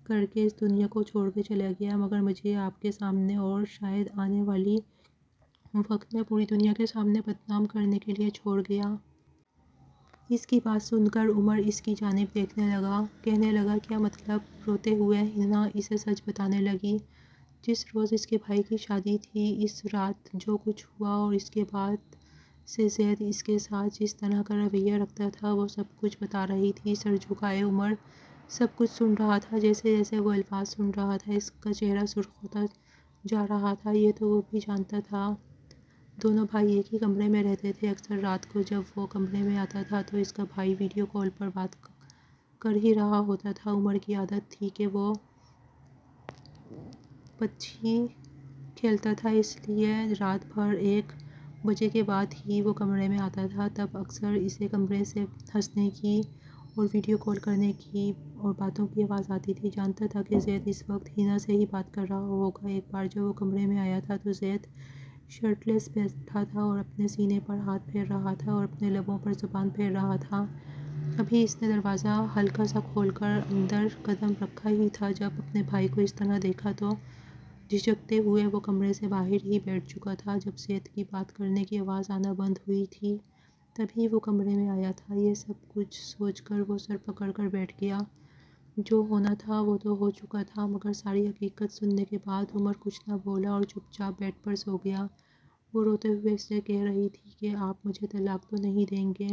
کر کے اس دنیا کو چھوڑ کے چلا گیا مگر مجھے آپ کے سامنے اور شاید آنے والی وقت میں پوری دنیا کے سامنے بدنام کرنے کے لیے چھوڑ گیا۔ اس کی بات سن کر عمر اس کی جانب دیکھنے لگا، کہنے لگا کیا مطلب، روتے ہوئے حنا اسے سچ بتانے لگی، جس روز اس کے بھائی کی شادی تھی، اس رات جو کچھ ہوا اور اس کے بعد سے زید اس کے ساتھ جس طرح کا رویہ رکھتا تھا وہ سب کچھ بتا رہی تھی۔ سر جھکائے عمر سب کچھ سن رہا تھا، جیسے جیسے وہ الفاظ سن رہا تھا اس کا چہرہ سرخ ہوتا جا رہا تھا، یہ تو وہ بھی جانتا تھا، دونوں بھائی ایک ہی کمرے میں رہتے تھے، اکثر رات کو جب وہ کمرے میں آتا تھا تو اس کا بھائی ویڈیو کال پر بات کر ہی رہا ہوتا تھا۔ عمر کی عادت تھی کہ وہ پبجی کھیلتا تھا، اس لیے رات بھر 1 بجے کے بعد ہی وہ کمرے میں آتا تھا۔ تب اکثر اسے کمرے سے ہنسنے کی اور ویڈیو کال کرنے کی اور باتوں کی آواز آتی تھی۔ جانتا تھا کہ زید اس وقت ہینا سے ہی بات کر رہا ہوگا۔ ایک بار جب وہ کمرے میں آیا تھا تو زید شرٹ لیس بیٹھا تھا اور اپنے سینے پر ہاتھ پھیر رہا تھا اور اپنے لبوں پر زبان پھیر رہا تھا۔ ابھی اس نے دروازہ ہلکا سا کھول کر اندر قدم رکھا ہی تھا جب اپنے بھائی کو اس طرح دیکھا تو جھجکتے ہوئے وہ کمرے سے باہر ہی بیٹھ چکا تھا۔ جب زید کی بات کرنے کی آواز آنا بند ہوئی تھی تبھی وہ کمرے میں آیا تھا۔ یہ سب کچھ سوچ کر وہ سر پکڑ کر بیٹھ گیا۔ جو ہونا تھا وہ تو ہو چکا تھا، مگر ساری حقیقت سننے کے بعد عمر کچھ نہ بولا اور چپ چاپ بیڈ پر سو گیا۔ وہ روتے ہوئے اس سے کہہ رہی تھی کہ آپ مجھے طلاق تو نہیں دیں گے؟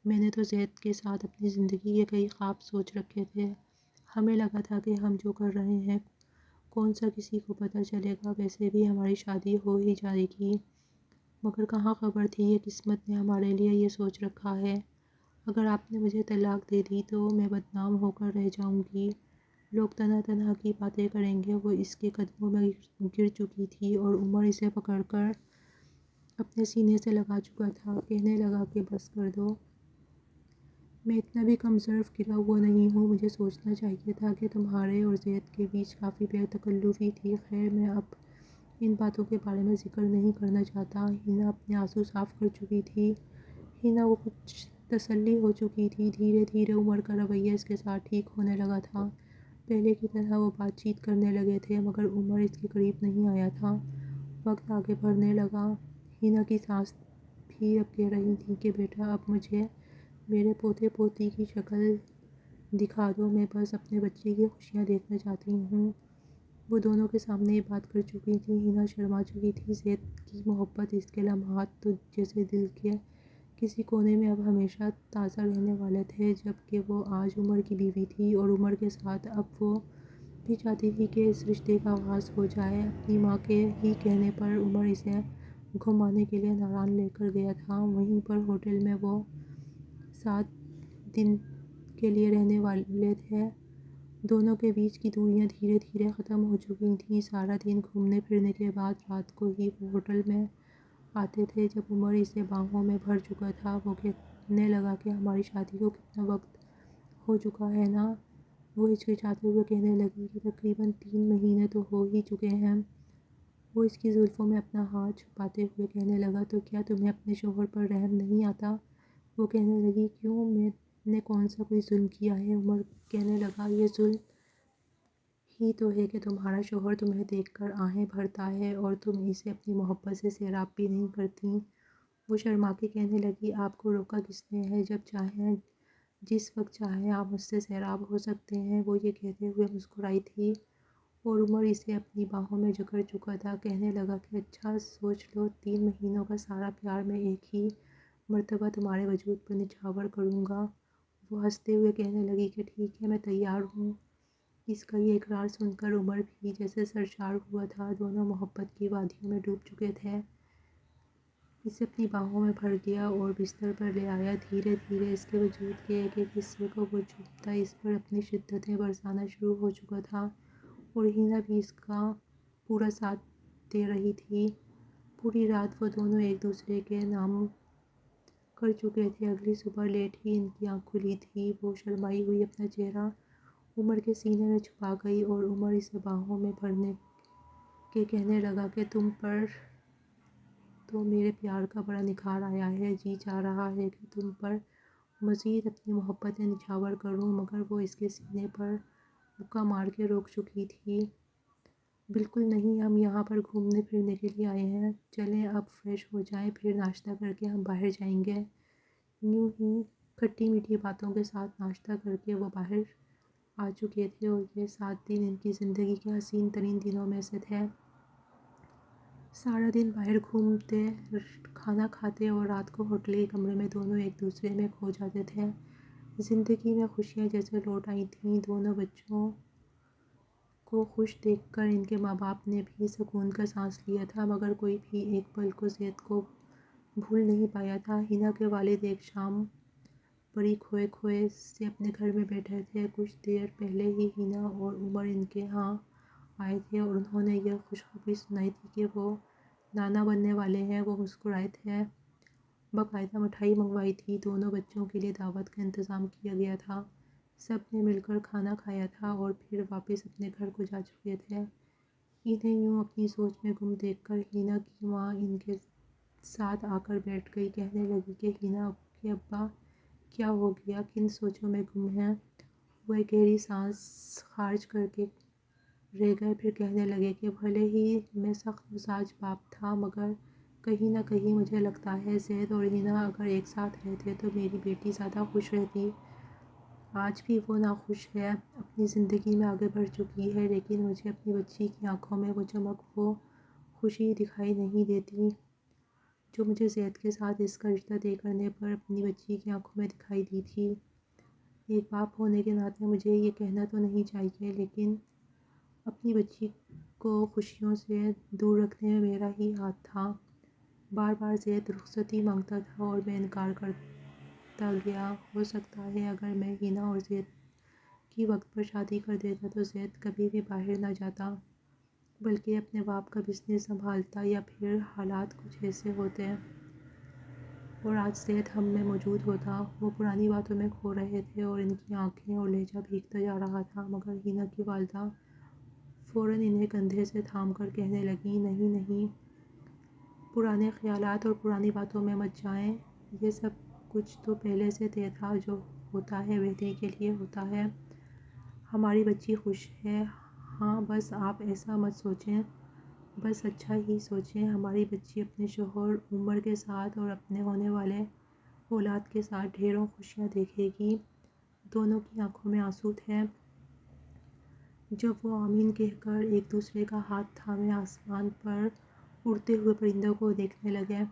میں نے تو زید کے ساتھ اپنی زندگی کے کئی خواب سوچ رکھے تھے۔ ہمیں لگا تھا کہ ہم جو کر رہے ہیں کون سا کسی کو پتہ چلے گا، ویسے بھی ہماری شادی ہو ہی جائے گی، مگر کہاں خبر تھی یہ قسمت نے ہمارے لیے یہ سوچ رکھا ہے۔ اگر آپ نے مجھے طلاق دے دی تو میں بدنام ہو کر رہ جاؤں گی، لوگ طرح طرح کی باتیں کریں گے۔ وہ اس کے قدموں میں گر چکی تھی اور عمر اسے پکڑ کر اپنے سینے سے لگا چکا تھا۔ کہنے لگا کہ بس کر دو، میں اتنا بھی کم ظرف گرا ہوا نہیں ہوں، مجھے سوچنا چاہیے تھا کہ تمہارے اور زید کے بیچ کافی بے تکلفی تھی۔ خیر میں اب ان باتوں کے بارے میں ذکر نہیں کرنا چاہتا۔ ہینا اپنے آنسو صاف کر چکی تھی۔ ہینا وہ کچھ تسلی ہو چکی تھی۔ دھیرے دھیرے عمر کا رویہ اس کے ساتھ ٹھیک ہونے لگا تھا۔ پہلے کی طرح وہ بات چیت کرنے لگے تھے، مگر عمر اس کے قریب نہیں آیا تھا۔ وقت آگے بڑھنے لگا۔ ہینا کی ساس بھی اب کہہ رہی تھی کہ بیٹا اب مجھے میرے پوتے پوتی کی شکل دکھا دو، میں بس اپنے بچے کی خوشیاں دیکھنا چاہتی ہوں۔ وہ دونوں کے سامنے یہ بات کر چکی تھی۔ ہینا شرما چکی تھی۔ زید کی محبت، اس کے لمحات تو جیسے دل کے کسی کونے میں اب ہمیشہ تازہ رہنے والے تھے، جبکہ وہ آج عمر کی بیوی تھی اور عمر کے ساتھ اب وہ بھی چاہتی تھی کہ اس رشتے کا آغاز ہو جائے۔ اپنی ماں کے ہی کہنے پر عمر اسے گھمانے کے لیے ناران لے کر گیا تھا۔ وہیں پر ہوٹل میں وہ 7 دن کے لیے رہنے والے تھے۔ دونوں کے بیچ کی دوریاں دھیرے دھیرے ختم ہو چکی تھیں۔ سارا دن گھومنے پھرنے کے بعد رات کو ہی وہ ہوٹل میں آتے تھے۔ جب عمر اسے باہوں میں بھر چکا تھا وہ کہنے لگا کہ ہماری شادی کو کتنا وقت ہو چکا ہے نا؟ وہ ہچکچاتے ہوئے کہنے لگی کہ تقریباً 3 مہینے تو ہو ہی چکے ہیں۔ وہ اس کی زلفوں میں اپنا ہاتھ چھپاتے ہوئے کہنے لگا تو کیا تمہیں اپنے شوہر پر رحم نہیں آتا؟ وہ کہنے لگی کیوں، میں نے کون سا کوئی ظلم کیا ہے؟ عمر کہنے لگا یہ ظلم ہی تو ہے کہ تمہارا شوہر تمہیں دیکھ کر آہیں بھرتا ہے اور تم اسے اپنی محبت سے سیراب بھی نہیں کرتی۔ وہ شرما کے کہنے لگی آپ کو روکا کس نے ہے؟ جب چاہیں جس وقت چاہیں آپ مجھ سے سیراب ہو سکتے ہیں۔ وہ یہ کہتے ہوئے مسکرائی تھی اور عمر اسے اپنی باہوں میں جکڑ چکا تھا۔ کہنے لگا کہ اچھا سوچ لو، 3 مہینوں کا سارا پیار میں ایک ہی مرتبہ تمہارے وجود پر نچھاور کروں گا۔ وہ ہنستے ہوئے کہنے لگی کہ ٹھیک ہے، میں تیار ہوں۔ اس کا یہ اقرار سن کر عمر بھی جیسے سرشار ہوا تھا۔ دونوں محبت کی وادیوں میں ڈوب چکے تھے۔ اسے اپنی باہوں میں بھر گیا اور بستر پر لے آیا۔ دھیرے دھیرے اس کے وجود کے ایک ایک حصے کو وہ چومتا، اس پر اپنی شدتیں برسانا شروع ہو چکا تھا اور ہینا بھی اس کا پورا ساتھ دے رہی تھی۔ پوری رات وہ دونوں ایک دوسرے کے نام کر چکے تھے۔ اگلی صبح لیٹ ہی ان کی آنکھ کھلی تھی۔ وہ شرمائی ہوئی اپنا چہرہ عمر کے سینے میں چھپا گئی اور عمر اسے باہوں میں بھرنے کے کہنے لگا کہ تم پر تو میرے پیار کا بڑا نکھار آیا ہے، جی چاہ رہا ہے کہ تم پر مزید اپنی محبتیں نچھاور کروں، مگر وہ اس کے سینے پر مکہ مار کے روک چکی تھی۔ بالکل نہیں، ہم یہاں پر گھومنے پھرنے کے لیے آئے ہیں، چلیں اب فریش ہو جائیں، پھر ناشتہ کر کے ہم باہر جائیں گے۔ یوں ہی کھٹی میٹھی باتوں کے ساتھ ناشتہ کر کے وہ باہر آ چکے تھے اور یہ 7 دن ان کی زندگی کے حسین ترین دنوں میں سے تھے۔ سارا دن باہر گھومتے، کھانا کھاتے اور رات کو ہوٹل کے کمرے میں دونوں ایک دوسرے میں کھو جاتے تھے۔ زندگی میں خوشیاں جیسے لوٹ آئی تھیں۔ دونوں بچوں کو خوش دیکھ کر ان کے ماں باپ نے بھی سکون کا سانس لیا تھا، مگر کوئی بھی ایک پل کو زید کو بھول نہیں پایا تھا۔ ہینا کے والد ایک شام بڑی کھوئے کھوئے سے اپنے گھر میں بیٹھے تھے۔ کچھ دیر پہلے ہی ہینا اور عمر ان کے ہاں آئے تھے اور انہوں نے یہ خوشخبری سنائی تھی کہ وہ نانا بننے والے ہیں۔ وہ مسکرائے تھے، باقاعدہ مٹھائی منگوائی تھی، دونوں بچوں کے لیے دعوت کا انتظام کیا گیا تھا، سب نے مل کر کھانا کھایا تھا اور پھر واپس اپنے گھر کو جا چکے تھے۔ انہیں یوں اپنی سوچ میں گم دیکھ کر ہینا کی ماں ان کے ساتھ آ کر بیٹھ گئی۔ کہنے لگی کہ ہینا کے ابا کیا ہو گیا، کن سوچوں میں گم ہیں؟ وہ ایک گہری سانس خارج کر کے رہ گئے، پھر کہنے لگے کہ بھلے ہی میں سخت مزاج باپ تھا، مگر کہیں نہ کہیں مجھے لگتا ہے زید اور ہینا اگر ایک ساتھ رہتے تو میری بیٹی زیادہ خوش رہتی۔ آج بھی وہ ناخوش ہے، اپنی زندگی میں آگے بڑھ چکی ہے، لیکن مجھے اپنی بچی کی آنکھوں میں وہ چمک، وہ خوشی دکھائی نہیں دیتی جو مجھے زید کے ساتھ اس کا رشتہ طے کرنے پر اپنی بچی کی آنکھوں میں دکھائی دی تھی۔ ایک باپ ہونے کے ناطے مجھے یہ کہنا تو نہیں چاہیے، لیکن اپنی بچی کو خوشیوں سے دور رکھنے میں میرا ہی ہاتھ تھا۔ بار بار زید رخصتی مانگتا تھا اور میں انکار کرتا گیا۔ ہو سکتا ہے اگر میں ہینا اور زید کی وقت پر شادی کر دیتا تو زید کبھی بھی باہر نہ جاتا، بلکہ اپنے باپ کا بزنس سنبھالتا، یا پھر حالات کچھ ایسے ہوتے اور آج زید ہم میں موجود ہوتا۔ وہ پرانی باتوں میں کھو رہے تھے اور ان کی آنکھیں اور لہجہ بھیگتا جا رہا تھا، مگر ہینا کی والدہ فوراً انہیں کندھے سے تھام کر کہنے لگیں، نہیں نہیں، پرانے خیالات اور پرانی باتوں میں مت جائیں، یہ سب کچھ تو پہلے سے طے تھا، جو ہوتا ہے بہتری کے لیے ہوتا ہے۔ ہماری بچی خوش ہے، ہاں بس آپ ایسا مت سوچیں، بس اچھا ہی سوچیں۔ ہماری بچی اپنے شوہر عمر کے ساتھ اور اپنے ہونے والے اولاد کے ساتھ ڈھیروں خوشیاں دیکھے گی۔ دونوں کی آنکھوں میں آنسو تھے جب وہ آمین کہہ کر ایک دوسرے کا ہاتھ تھامے آسمان پر اڑتے ہوئے پرندوں کو دیکھنے لگے۔